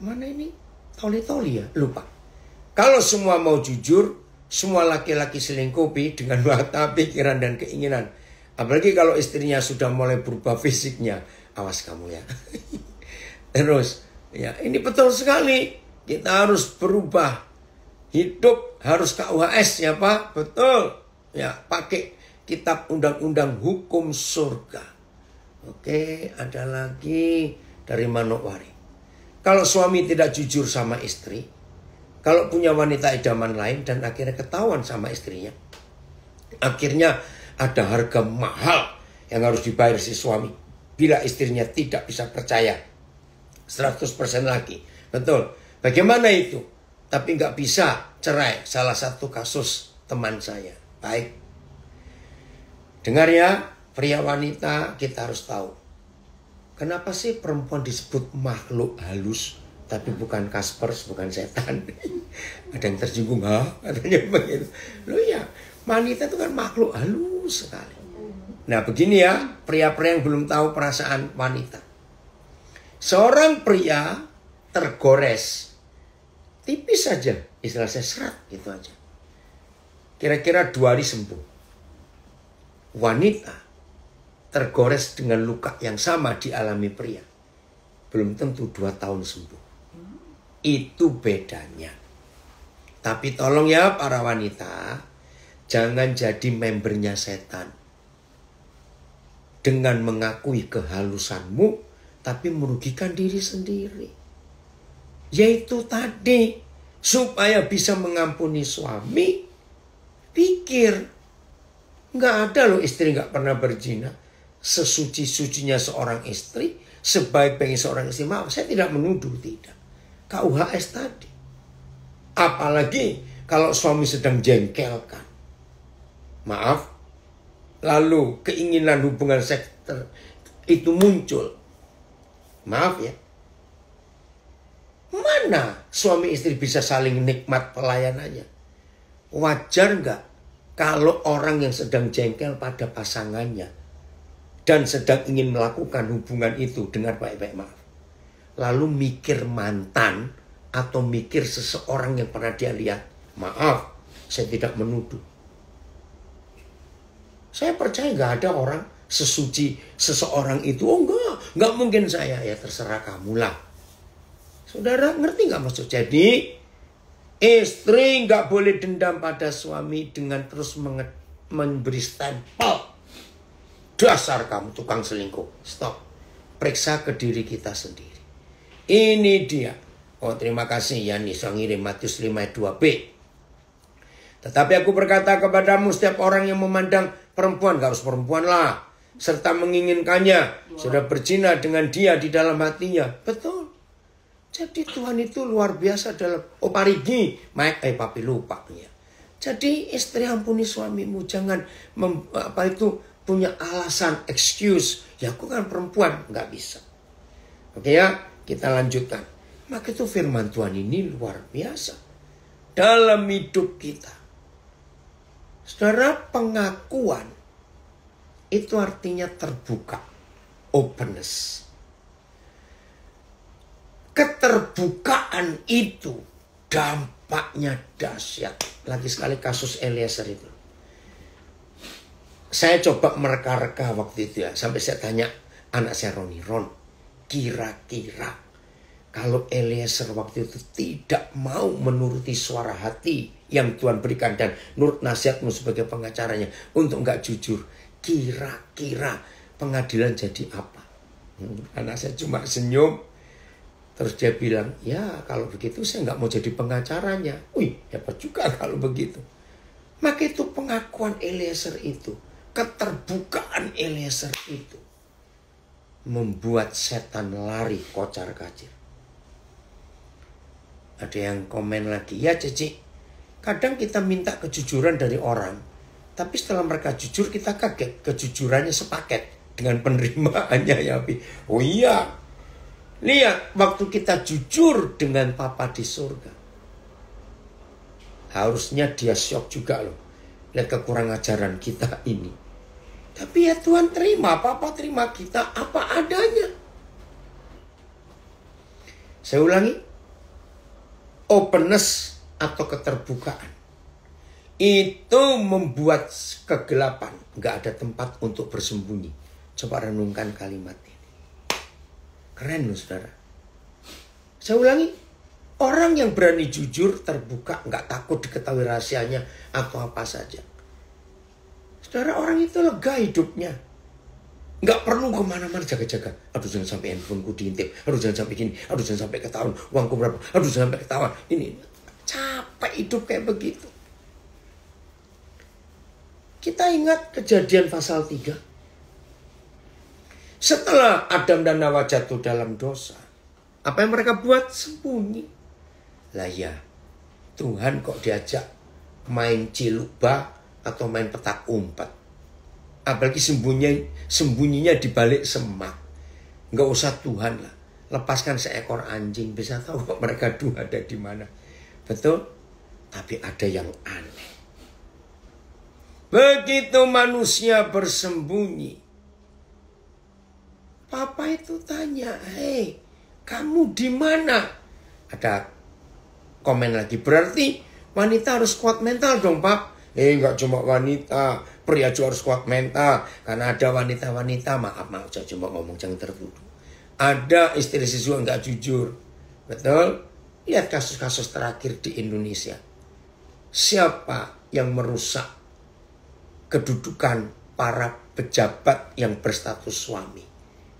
mana ini? Toli-toli ya? Lupa. Kalau semua mau jujur, semua laki-laki selingkuhi dengan mata, pikiran, dan keinginan. Apalagi kalau istrinya sudah mulai berubah fisiknya. Awas kamu ya. Terus, ya ini betul sekali. Kita harus berubah. Hidup harus KUHS ya Pak. Betul. Ya, pakai kitab undang-undang hukum surga. Oke, ada lagi dari Manokwari. Kalau suami tidak jujur sama istri, kalau punya wanita idaman lain dan akhirnya ketahuan sama istrinya, akhirnya ada harga mahal yang harus dibayar si suami. Bila istrinya tidak bisa percaya 100% lagi. Betul. Bagaimana itu? Tapi nggak bisa cerai. Salah satu kasus teman saya. Baik. Dengar ya, pria wanita kita harus tahu. Kenapa sih perempuan disebut makhluk halus? Tapi bukan Kaspers, bukan setan. Ada yang tersinggung, katanya begitu. Loh ya, wanita itu kan makhluk halus sekali. Nah begini ya, pria-pria yang belum tahu perasaan wanita. Seorang pria tergores, tipis saja, istilah saya serat gitu aja. Kira-kira 2 hari sembuh. Wanita tergores dengan luka yang sama dialami pria. belum tentu 2 tahun sembuh. Itu bedanya. Tapi tolong ya para wanita, jangan jadi membernya setan. Dengan mengakui kehalusanmu, tapi merugikan diri sendiri. Yaitu tadi, supaya bisa mengampuni suami, pikir. Nggak ada loh istri nggak pernah berzina. Sesuci-sucinya seorang istri, sebaik-baiknya seorang istri. Maaf, saya tidak menuduh, tidak. KUHS tadi. Apalagi kalau suami sedang jengkelkan. Maaf, lalu keinginan hubungan seks itu muncul. Maaf ya. Mana suami istri bisa saling nikmat pelayanannya? Wajar nggak kalau orang yang sedang jengkel pada pasangannya dan sedang ingin melakukan hubungan itu dengan baik-baik, maaf, lalu mikir mantan atau mikir seseorang yang pernah dia lihat? Maaf, saya tidak menuduh. Saya percaya nggak ada orang sesuci seseorang itu. Oh enggak mungkin saya. Ya terserah kamu lah. Saudara ngerti nggak maksud? Jadi istri nggak boleh dendam pada suami dengan terus memberi stempel. Dasar kamu tukang selingkuh. Stop. Periksa ke diri kita sendiri. Ini dia. Oh terima kasih ya nih yang ngirim Matius 5 ayat 2b. Tetapi aku berkata kepadamu, setiap orang yang memandang perempuan, gak harus perempuan lah, serta menginginkannya, sudah berzina dengan dia di dalam hatinya. Betul. Jadi Tuhan itu luar biasa dalam parigi. Papi lupa ya. Jadi istri ampuni suamimu, jangan punya alasan, excuse. Ya aku kan perempuan, nggak bisa. Oke ya, kita lanjutkan. Maka itu firman Tuhan ini luar biasa dalam hidup kita. Saudara, pengakuan itu artinya terbuka, openness. Keterbukaan itu dampaknya dahsyat. Lagi sekali kasus Eliezer itu. Saya coba mereka-reka waktu itu ya. Sampai saya tanya anak saya Ron, kira-kira kalau Eliezer waktu itu tidak mau menuruti suara hati yang Tuhan berikan dan nurut nasihatmu sebagai pengacaranya untuk nggak jujur, kira-kira pengadilan jadi apa? Anak saya cuma senyum. Terus dia bilang, ya kalau begitu saya nggak mau jadi pengacaranya. Wih, hebat juga kalau begitu. Maka itu pengakuan Eliezer itu, keterbukaan Eliezer itu, membuat setan lari kocar-kacir. Ada yang komen lagi, ya Cici, kadang kita minta kejujuran dari orang, tapi setelah mereka jujur kita kaget, kejujurannya sepaket dengan penerimaannya ya. Oh iya, lihat waktu kita jujur dengan Papa di surga, harusnya dia syok juga loh, lihat kekurangan ajaran kita ini. Tapi ya Tuhan terima, Papa terima kita apa adanya. Saya ulangi, openness atau keterbukaan itu membuat kegelapan nggak ada tempat untuk bersembunyi. Coba renungkan kalimat ini. Keren loh saudara. Saya ulangi, orang yang berani jujur, terbuka, nggak takut diketahui rahasianya atau apa saja. Saudara, orang itu lega hidupnya. Nggak perlu kemana-mana jaga-jaga. Aduh jangan sampai handphoneku diintip. Aduh jangan sampai gini. Aduh jangan sampai ketahuan uangku berapa. Aduh jangan sampai ketahuan. Ini capek hidup kayak begitu. Kita ingat kejadian pasal 3. Setelah Adam dan Hawa jatuh dalam dosa, apa yang mereka buat? Sembunyi. Lah ya, Tuhan kok diajak main cilukba atau main petak umpet. Apalagi sembunyinya di balik semak. Nggak usah Tuhan lah. Lepaskan seekor anjing, bisa tahu kok mereka dua ada di mana. Betul? Tapi ada yang aneh. Begitu manusia bersembunyi, Papa itu tanya, hei, kamu di mana? Ada komen lagi, berarti wanita harus kuat mental dong, Pak. Nggak cuma wanita, pria juga harus kuat mental. Karena ada wanita-wanita, maaf, saya cuma ngomong jangan tertuduh. Ada istri siswa nggak jujur. Betul? Lihat kasus-kasus terakhir di Indonesia. Siapa yang merusak kedudukan para pejabat yang berstatus suami?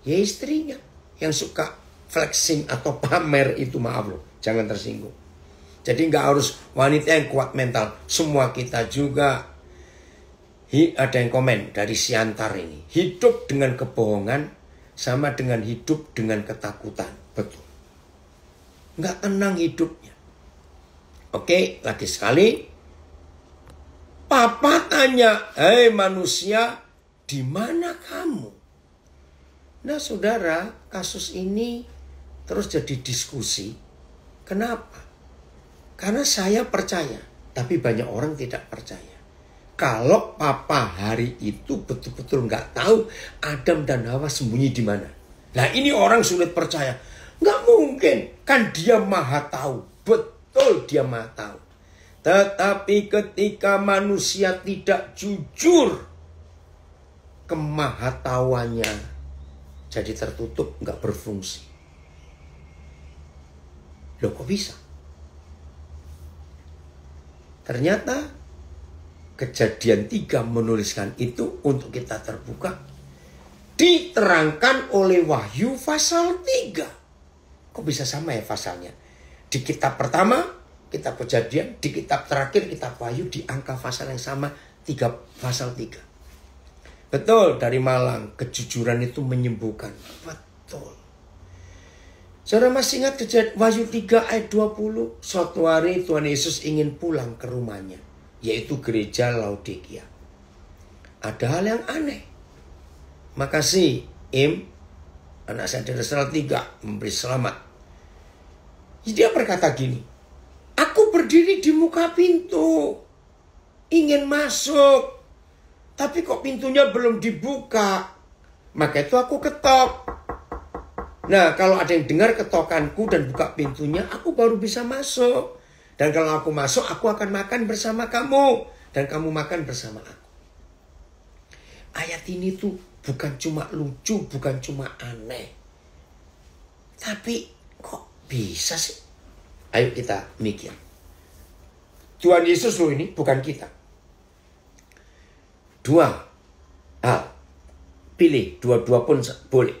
Ya istrinya. Yang suka flexing atau pamer itu, maaf loh. Jangan tersinggung. Jadi nggak harus wanita yang kuat mental. Semua kita juga. Ada yang komen dari Siantar ini. Hidup dengan kebohongan sama dengan hidup dengan ketakutan. Betul. Nggak tenang hidupnya. Oke, lagi sekali. Papa tanya, hei manusia, di mana kamu? Nah saudara, kasus ini terus jadi diskusi. Kenapa? Karena saya percaya, tapi banyak orang tidak percaya. Kalau papa hari itu betul-betul nggak tahu Adam dan Hawa sembunyi di mana. Nah ini orang sulit percaya. Nggak mungkin, kan dia maha tahu. Betul dia maha tahu. Tetapi ketika manusia tidak jujur, kemahatauannya jadi tertutup, nggak berfungsi. Loh kok bisa? Ternyata Kejadian 3 menuliskan itu untuk kita terbuka. Diterangkan oleh Wahyu pasal 3. Kok bisa sama ya pasalnya? Di kitab pertama, kitab Kejadian, di kitab terakhir, kitab Wahyu, di angka pasal yang sama, pasal 3. Betul, dari Malang, kejujuran itu menyembuhkan. Betul. Saudara masih ingat Kejadian Wahyu 3 ayat 20? Suatu hari Tuhan Yesus ingin pulang ke rumahnya, yaitu gereja Laodikia. Ada hal yang aneh. Makasih Im, anak saya dari Salatiga, memberi selamat. Dia berkata gini, aku berdiri di muka pintu, ingin masuk, tapi kok pintunya belum dibuka. Maka itu aku ketok. Nah kalau ada yang dengar ketokanku dan buka pintunya, aku baru bisa masuk. Dan kalau aku masuk, aku akan makan bersama kamu. Dan kamu makan bersama aku. Ayat ini tuh bukan cuma lucu, bukan cuma aneh. Tapi kok bisa sih? Ayo kita mikir. Tuhan Yesus loh ini, bukan kita. 2 hal. Pilih, dua-dua pun boleh.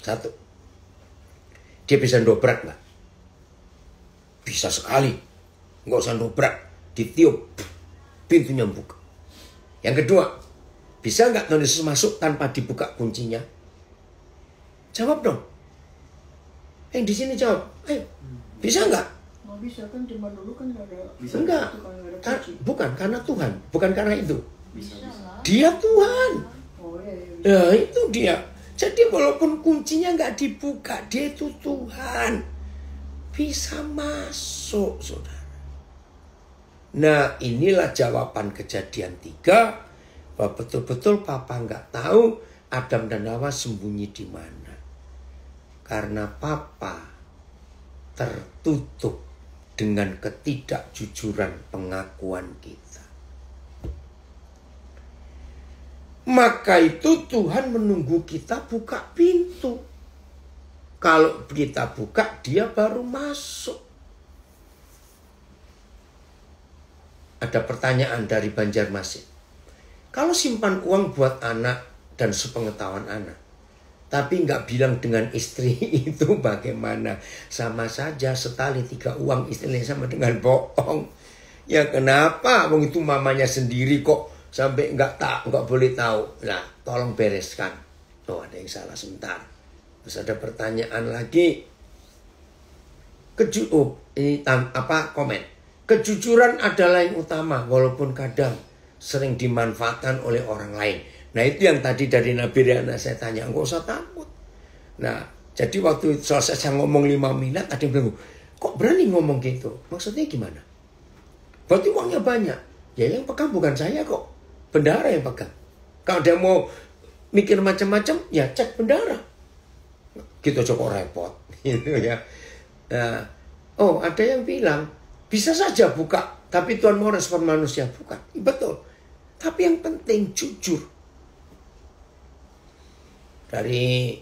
1. Dia bisa dobrak nggak? Bisa sekali. Nggak usah dobrak. Ditiup. Pintunya buka. Yang kedua. Bisa nggak Tuhan Yesus masuk tanpa dibuka kuncinya? Jawab dong. Yang di sini jawab. Ayo. Bisa nggak? Nggak bisa kan, zaman dulu kan nggak ada. Bisa enggak. Bukan karena Tuhan. Bukan karena itu. Bisa lah. Dia Tuhan. Oh iya. Nah itu dia. Jadi walaupun kuncinya nggak dibuka, dia itu Tuhan. Bisa masuk, saudara. Nah inilah jawaban Kejadian 3. Bahwa betul-betul papa nggak tahu Adam dan Hawa sembunyi di mana. Karena papa tertutup dengan ketidakjujuran pengakuan kita. Maka itu Tuhan menunggu kita buka pintu. Kalau kita buka, dia baru masuk. Ada pertanyaan dari Banjarmasin. Kalau simpan uang buat anak dan sepengetahuan anak, tapi nggak bilang dengan istri itu bagaimana? Sama saja setali 3 uang istrinya sama dengan bohong. Ya kenapa? Wong itu mamanya sendiri kok sampai nggak boleh tahu. Nah, tolong bereskan. Oh, ada yang salah sebentar. Terus ada pertanyaan lagi. Komen. Kejujuran adalah yang utama walaupun kadang sering dimanfaatkan oleh orang lain. Nah itu yang tadi dari Nabi Riana saya tanya, nggak usah takut. Nah jadi waktu selesai saya ngomong 5 minit, ada yang bilang, kok berani ngomong gitu? Maksudnya gimana? Berarti uangnya banyak. Ya yang pegang bukan saya kok, bendahara yang pegang. Kalau dia mau mikir macam-macam, ya cek bendahara. Gitu cukup repot, gitu ya. Nah, ada yang bilang bisa saja buka, tapi Tuhan mau respon manusia bukan. Betul. Tapi yang penting jujur. Dari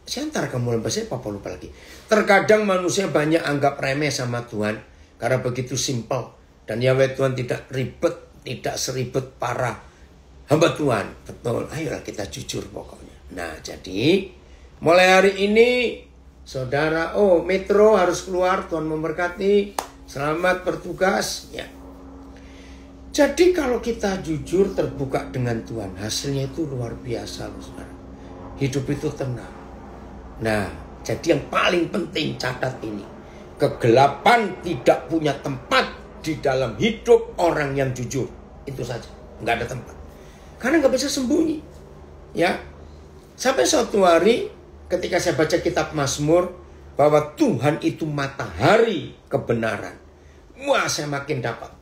Saya antar kamu bahasa apa lupa lagi. Terkadang manusia banyak anggap remeh sama Tuhan karena begitu simpel. Dan Yahweh Tuhan tidak ribet, tidak seribet para hamba Tuhan. Betul, ayolah kita jujur pokoknya. Nah, jadi mulai hari ini saudara, Metro harus keluar, Tuhan memberkati. Selamat bertugas, ya. Jadi kalau kita jujur terbuka dengan Tuhan, hasilnya itu luar biasa loh, saudara. Hidup itu tenang. Nah, jadi yang paling penting catat ini. Kegelapan tidak punya tempat di dalam hidup orang yang jujur. Itu saja, nggak ada tempat. Karena nggak bisa sembunyi. Ya, sampai suatu hari ketika saya baca kitab Mazmur bahwa Tuhan itu matahari kebenaran. Wah, saya makin dapat.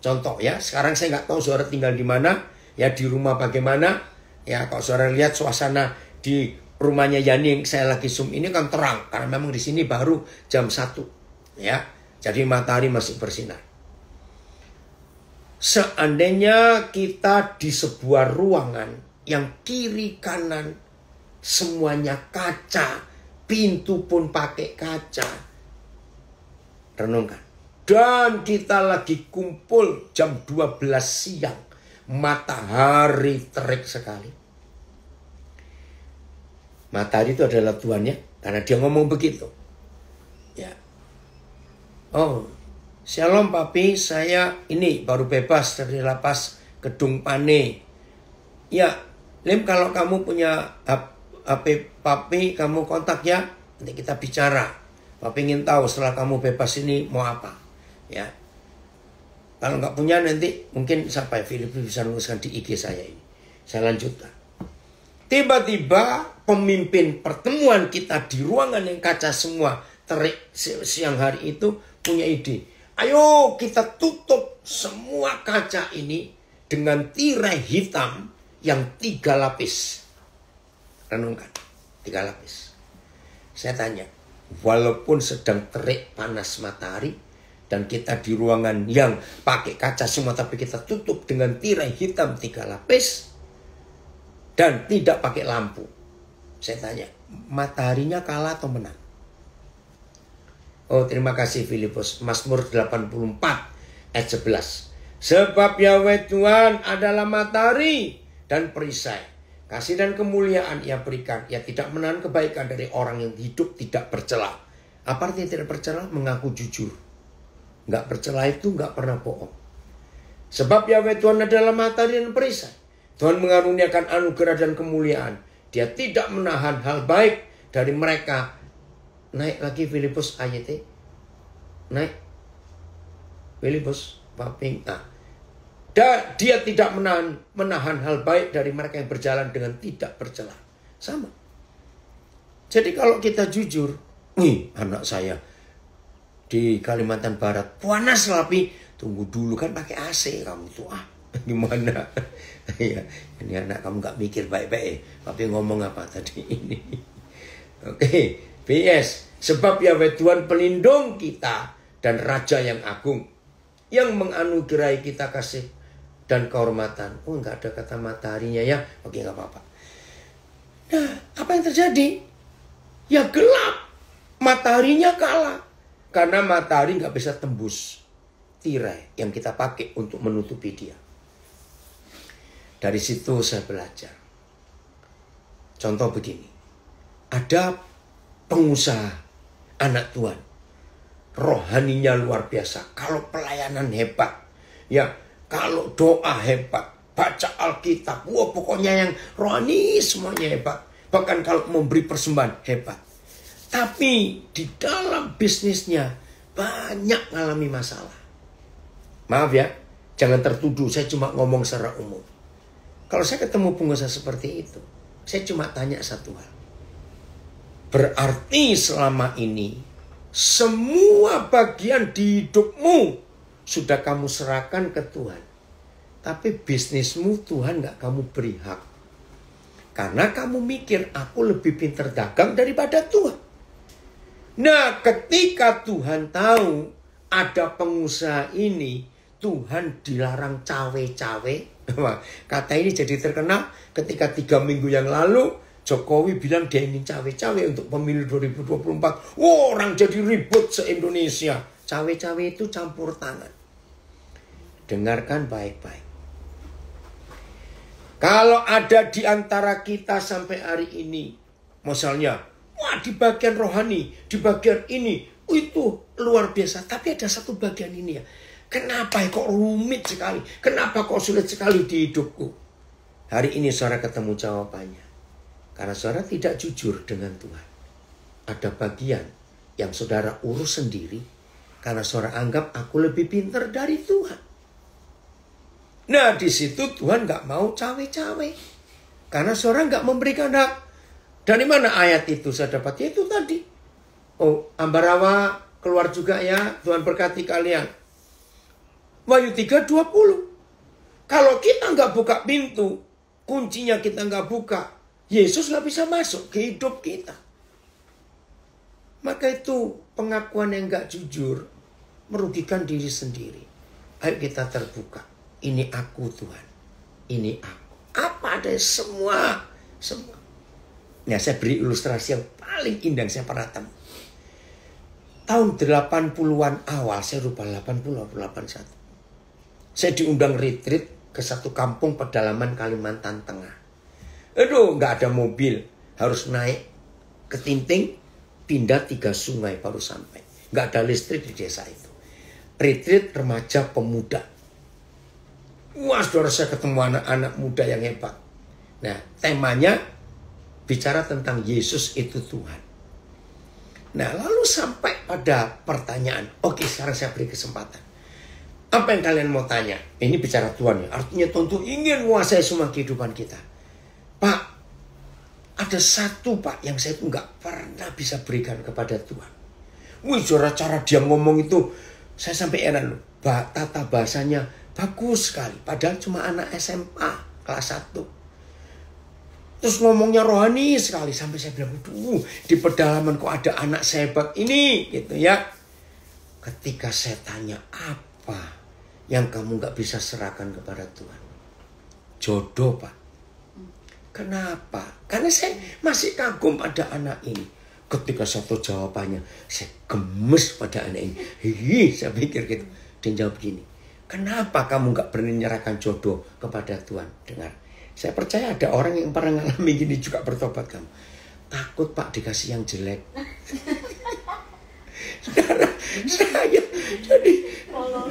Contoh ya, sekarang saya nggak tahu saudara tinggal di mana, ya di rumah bagaimana. Ya, kalau saudara lihat suasana di rumahnya Yani yang saya lagi zoom ini kan terang karena memang di sini baru jam 1 ya. Jadi matahari masih bersinar. Seandainya kita di sebuah ruangan yang kiri kanan semuanya kaca, pintu pun pakai kaca. Renungkan. Dan kita lagi kumpul jam 12 siang. Matahari terik sekali. Matahari itu adalah Tuhan ya, karena dia ngomong begitu. Ya. Shalom papi, saya ini baru bebas dari lapas Gedung Pane. Ya, Lim, kalau kamu punya HP papi, kamu kontak ya, nanti kita bicara. Papi ingin tahu setelah kamu bebas ini mau apa. Ya. Kalau nggak punya nanti mungkin sampai Filip bisa nuliskan di IG saya ini. Saya lanjutkan. Tiba-tiba pemimpin pertemuan kita di ruangan yang kaca semua terik siang hari itu punya ide. Ayo kita tutup semua kaca ini dengan tirai hitam yang 3 lapis. Renungkan, 3 lapis. Saya tanya, walaupun sedang terik panas matahari dan kita di ruangan yang pakai kaca semua tapi kita tutup dengan tirai hitam 3 lapis dan tidak pakai lampu. Saya tanya, mataharinya kalah atau menang? Oh, terima kasih Filipus. Mazmur 84 ayat 11. Sebab Yahweh Tuhan adalah matahari dan perisai. Kasih dan kemuliaan ia berikan. Ia tidak menahan kebaikan dari orang yang hidup tidak bercela. Apa artinya tidak bercela? Mengaku jujur. Nggak bercela itu nggak pernah bohong. Sebab Yahweh Tuhan adalah matahari dan perisai. Tuhan mengaruniakan anugerah dan kemuliaan. Dia tidak menahan hal baik dari mereka. Naik lagi Filipus ayatnya. Naik. Filipus. Paping. Dia tidak menahan hal baik dari mereka yang berjalan dengan tidak bercela. Sama. Jadi kalau kita jujur. Anak saya di Kalimantan Barat. Panas tapi tunggu dulu kan pakai AC kamu tuh. Gimana? Ya, ini anak kamu gak mikir baik-baik. Papi ngomong apa tadi ini? Oke, PS. Sebab Yahweh Tuhan pelindung kita dan Raja yang agung, yang menganugerahi kita kasih dan kehormatan. Gak ada kata mataharinya ya. Oke, gak apa-apa. Nah, apa yang terjadi? Ya gelap. Mataharinya kalah. Karena matahari gak bisa tembus tirai yang kita pakai untuk menutupi dia. Dari situ saya belajar. Contoh begini. Ada pengusaha anak Tuhan. Rohaninya luar biasa. Kalau pelayanan hebat. Ya, kalau doa hebat. Baca Alkitab. Wah, pokoknya yang rohani semuanya hebat. Bahkan kalau memberi persembahan hebat. Tapi di dalam bisnisnya banyak mengalami masalah. Maaf ya, jangan tertuduh. Saya cuma ngomong secara umum. Kalau saya ketemu pengusaha seperti itu, saya cuma tanya satu hal. Berarti selama ini, semua bagian di hidupmu sudah kamu serahkan ke Tuhan. Tapi bisnismu Tuhan gak kamu beri hak. Karena kamu mikir, aku lebih pintar dagang daripada Tuhan. Nah, ketika Tuhan tahu ada pengusaha ini, Tuhan dilarang cawe-cawe. Kata ini jadi terkenal ketika 3 minggu yang lalu Jokowi bilang dia ingin cawe-cawe untuk pemilu 2024. Orang jadi ribut se-Indonesia. Cawe-cawe itu campur tangan. Dengarkan baik-baik. Kalau ada di antara kita sampai hari ini, misalnya, wah di bagian rohani, di bagian ini, itu luar biasa. Tapi ada satu bagian ini ya. Kenapa kok rumit sekali? Kenapa kok sulit sekali di hidupku? Hari ini saudara ketemu jawabannya. Karena saudara tidak jujur dengan Tuhan. Ada bagian yang saudara urus sendiri. Karena saudara anggap aku lebih pintar dari Tuhan. Nah di situ Tuhan gak mau cawe-cawe. Karena saudara gak memberikan hak. Dari mana ayat itu saya dapat? Itu tadi. Oh, Ambarawa keluar juga ya. Tuhan berkati kalian. Wahyu 3:20. Kalau kita nggak buka pintu, kuncinya kita nggak buka, Yesus nggak bisa masuk ke hidup kita. Maka itu pengakuan yang nggak jujur merugikan diri sendiri. Ayo kita terbuka. Ini aku Tuhan. Ini aku. Apa ada semua. Nah saya beri ilustrasi yang paling indah yang saya pernah temukan. Tahun 80-an awal, saya lupa 80 atau 81. Saya diundang retreat ke satu kampung pedalaman Kalimantan Tengah. Aduh, nggak ada mobil. Harus naik ke Tinting, pindah 3 sungai baru sampai. Nggak ada listrik di desa itu. Retreat remaja pemuda. Wah, saudara saya ketemu anak-anak muda yang hebat. Nah, temanya bicara tentang Yesus itu Tuhan. Nah, lalu sampai pada pertanyaan. Oke, sekarang saya beri kesempatan. Apa yang kalian mau tanya? Ini bicara Tuhan ya. Artinya Tuhan tuh ingin menguasai semua kehidupan kita. Pak, ada satu Pak yang saya tuh nggak pernah bisa berikan kepada Tuhan. Wih, cara dia ngomong itu saya sampai heran loh. Tata bahasanya bagus sekali. Padahal cuma anak SMA kelas 1. Terus ngomongnya rohani sekali. Sampai saya bilang, di pedalaman kok ada anak sehebat ini gitu ya. Ketika saya tanya, apa yang kamu gak bisa serahkan kepada Tuhan? Jodoh Pak. Kenapa? Karena saya masih kagum pada anak ini. Ketika saya tahu jawabannya, saya gemes pada anak ini. Saya pikir gitu. Dia jawab gini, kenapa kamu gak berani menyerahkan jodoh kepada Tuhan? Dengar, saya percaya ada orang yang pernah ngalami gini juga bertobat kamu. Takut Pak dikasih yang jelek. Saudara, saya jadi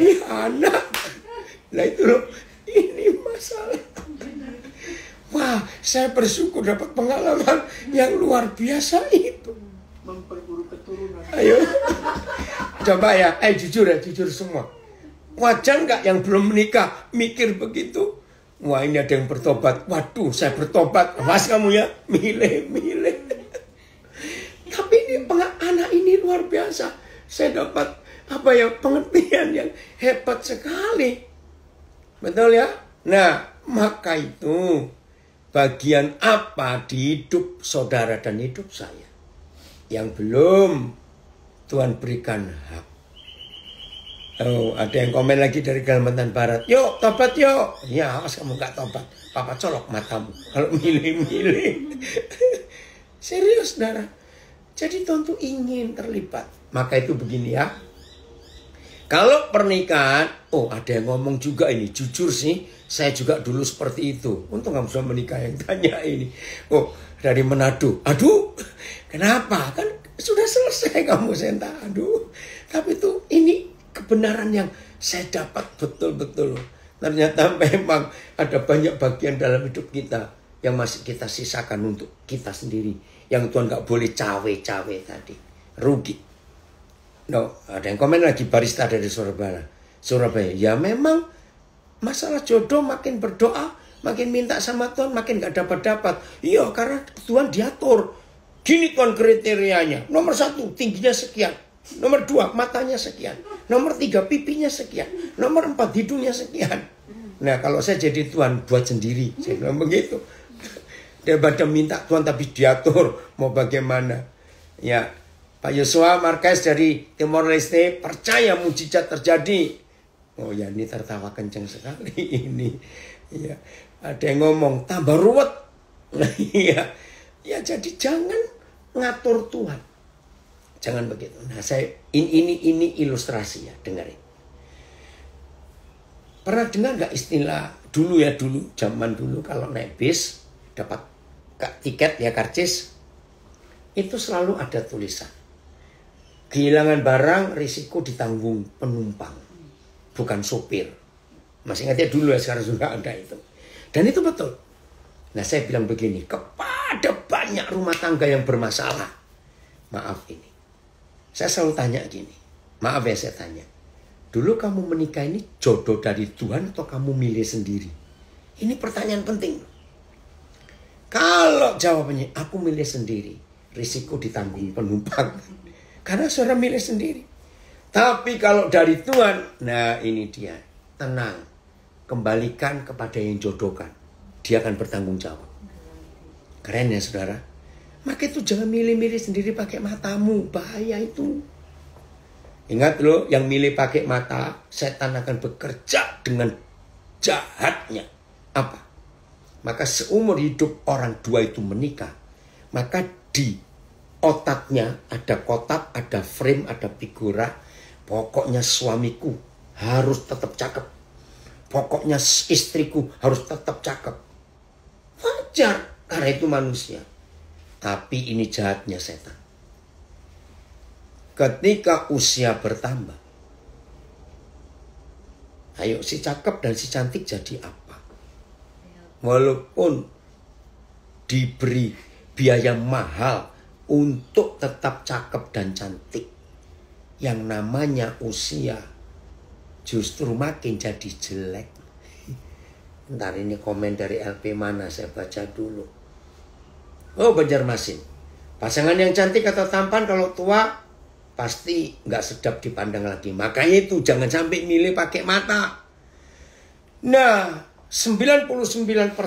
ini anak. Nah itu loh, ini masalah. Wah, saya bersyukur dapat pengalaman yang luar biasa itu. Memperburuk keturunan. Ayo, coba ya, jujur ya, jujur semua. Wajar nggak yang belum menikah mikir begitu? Wah ini ada yang bertobat. Waduh, saya bertobat. Awas kamu ya, milih. Tapi ini anak ini luar biasa. Saya dapat pengertian yang hebat sekali. Betul ya? Nah, maka itu bagian apa di hidup saudara dan hidup saya yang belum Tuhan berikan hak. Oh, ada yang komen lagi dari Kalimantan Barat. Yuk, tobat yuk. Ya, awas kamu gak tobat. Papa colok matamu. Kalau milih-milih. Serius, saudara. Jadi Tuhan tuh ingin terlibat. Maka itu begini ya. Kalau pernikahan, ada yang ngomong juga ini. Jujur sih, saya juga dulu seperti itu. Untung kamu sudah menikah yang tanya ini. Dari Manado. Aduh, kenapa? Kan sudah selesai kamu senta. Aduh, tapi itu ini kebenaran yang saya dapat betul-betul. Ternyata memang ada banyak bagian dalam hidup kita yang masih kita sisakan untuk kita sendiri. Yang Tuhan gak boleh cawe-cawe tadi. Rugi. No, ada yang komen lagi, barista dari Surabaya. Ya memang masalah jodoh makin berdoa, makin minta sama Tuhan, makin gak dapat-dapat. Iya, karena Tuhan diatur. Gini Tuhan kriterianya. Nomor 1, tingginya sekian. Nomor 2, matanya sekian. Nomor 3, pipinya sekian. Nomor 4, hidungnya sekian. Nah, kalau saya jadi Tuhan, buat sendiri. Saya bilang begitu. Daripada minta Tuhan tapi diatur. Mau bagaimana? Ya, Pak Yosua Marquez dari Timor Leste percaya mujizat terjadi. Oh ya, ini tertawa kenceng sekali ini. Ya, ada yang ngomong tambah ruwet. Iya. Ya jadi jangan ngatur Tuhan. Jangan begitu. Nah, ini ilustrasi ya, dengarin. Pernah dengar nggak istilah dulu zaman dulu kalau naik bis dapat tiket ya karcis, itu selalu ada tulisan kehilangan barang risiko ditanggung penumpang, bukan sopir. Masih ingat ya dulu ya, sekarang sudah ada itu. Dan itu betul. Nah, saya bilang begini, kepada banyak rumah tangga yang bermasalah, maaf ini, saya selalu tanya gini, maaf ya saya tanya, dulu kamu menikah ini jodoh dari Tuhan atau kamu milih sendiri? Ini pertanyaan penting. Kalau jawabannya aku milih sendiri, risiko ditanggung penumpang. Karena saudara milih sendiri. Tapi kalau dari Tuhan, nah ini dia, tenang, kembalikan kepada yang jodohkan. Dia akan bertanggung jawab. Keren ya saudara. Maka itu jangan milih-milih sendiri pakai matamu, bahaya itu. Ingat loh, yang milih pakai mata, setan akan bekerja dengan jahatnya. Apa? Maka seumur hidup orang dua itu menikah, maka di otaknya ada kotak, ada frame, ada figura. Pokoknya suamiku harus tetap cakep. Pokoknya istriku harus tetap cakep. Wajar, karena itu manusia. Tapi ini jahatnya setan. Ketika usia bertambah, ayo si cakep dan si cantik jadi apa? Walaupun diberi biaya mahal untuk tetap cakep dan cantik, yang namanya usia justru makin jadi jelek. Ntar ini komen dari LP mana, saya baca dulu. Oh, Banjarmasin. Pasangan yang cantik atau tampan kalau tua pasti nggak sedap dipandang lagi. Makanya itu jangan sampai milih pakai mata. Nah, 99%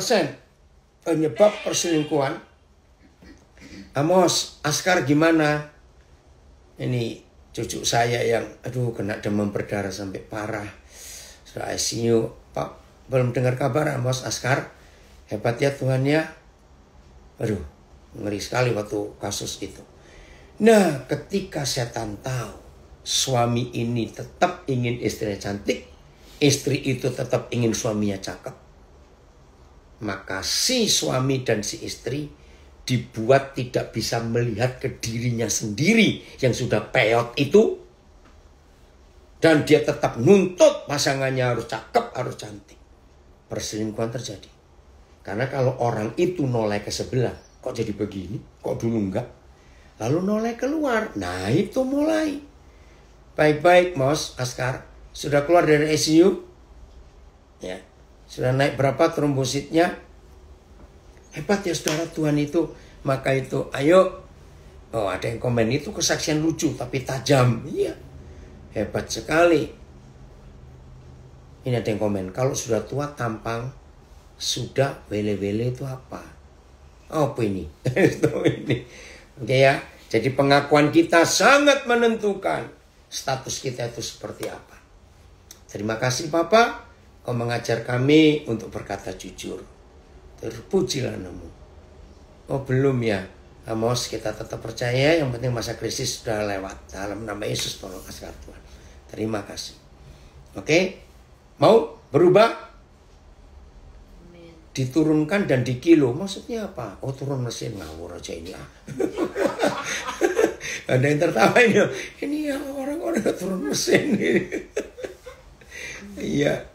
penyebab perselingkuhan. Amos, Askar gimana? Ini cucu saya yang kena demam berdarah sampai parah. Sudah ICU. Pak, belum dengar kabar Amos, Askar? Hebat ya Tuhan ya. Ngeri sekali waktu kasus itu. Nah, ketika setan tahu suami ini tetap ingin istrinya cantik, istri itu tetap ingin suaminya cakep, maka si suami dan si istri dibuat tidak bisa melihat ke dirinya sendiri yang sudah peot itu, dan dia tetap nuntut pasangannya harus cakep, harus cantik. Perselingkuhan terjadi. Karena kalau orang itu noleh ke sebelah, kok jadi begini, kok dulu enggak, lalu noleh keluar, nah itu mulai. Baik-baik Mas Askar, sudah keluar dari ICU? Ya, sudah naik berapa trombositnya? Hebat ya saudara, Tuhan itu. Maka itu ayo. Oh, ada yang komen itu kesaksian lucu tapi tajam. Iya, hebat sekali. Ini ada yang komen, kalau sudah tua tampang, sudah wele-wele itu apa? Oh, apa ini? Ini. Oke ya, jadi pengakuan kita sangat menentukan status kita itu seperti apa. Terima kasih Bapak, kau mengajar kami untuk berkata jujur. Terpujilah namamu. Oh belum ya, Amos, kita tetap percaya, yang penting masa krisis sudah lewat. Dalam nama Yesus tolong Askar Tuhan. Terima kasih. Oke, mau berubah? Diturunkan dan dikilo, maksudnya apa? Oh turun mesin, ngawur aja ini. Ada yang tertawa ini ya orang-orang turun mesin. Iya.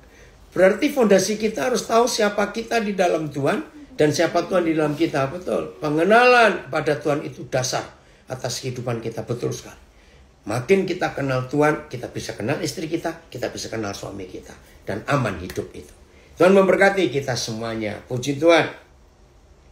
Berarti fondasi kita harus tahu siapa kita di dalam Tuhan dan siapa Tuhan di dalam kita. Betul. Pengenalan pada Tuhan itu dasar atas kehidupan kita. Betul sekali. Makin kita kenal Tuhan, kita bisa kenal istri kita bisa kenal suami kita. Dan aman hidup itu. Tuhan memberkati kita semuanya. Puji Tuhan.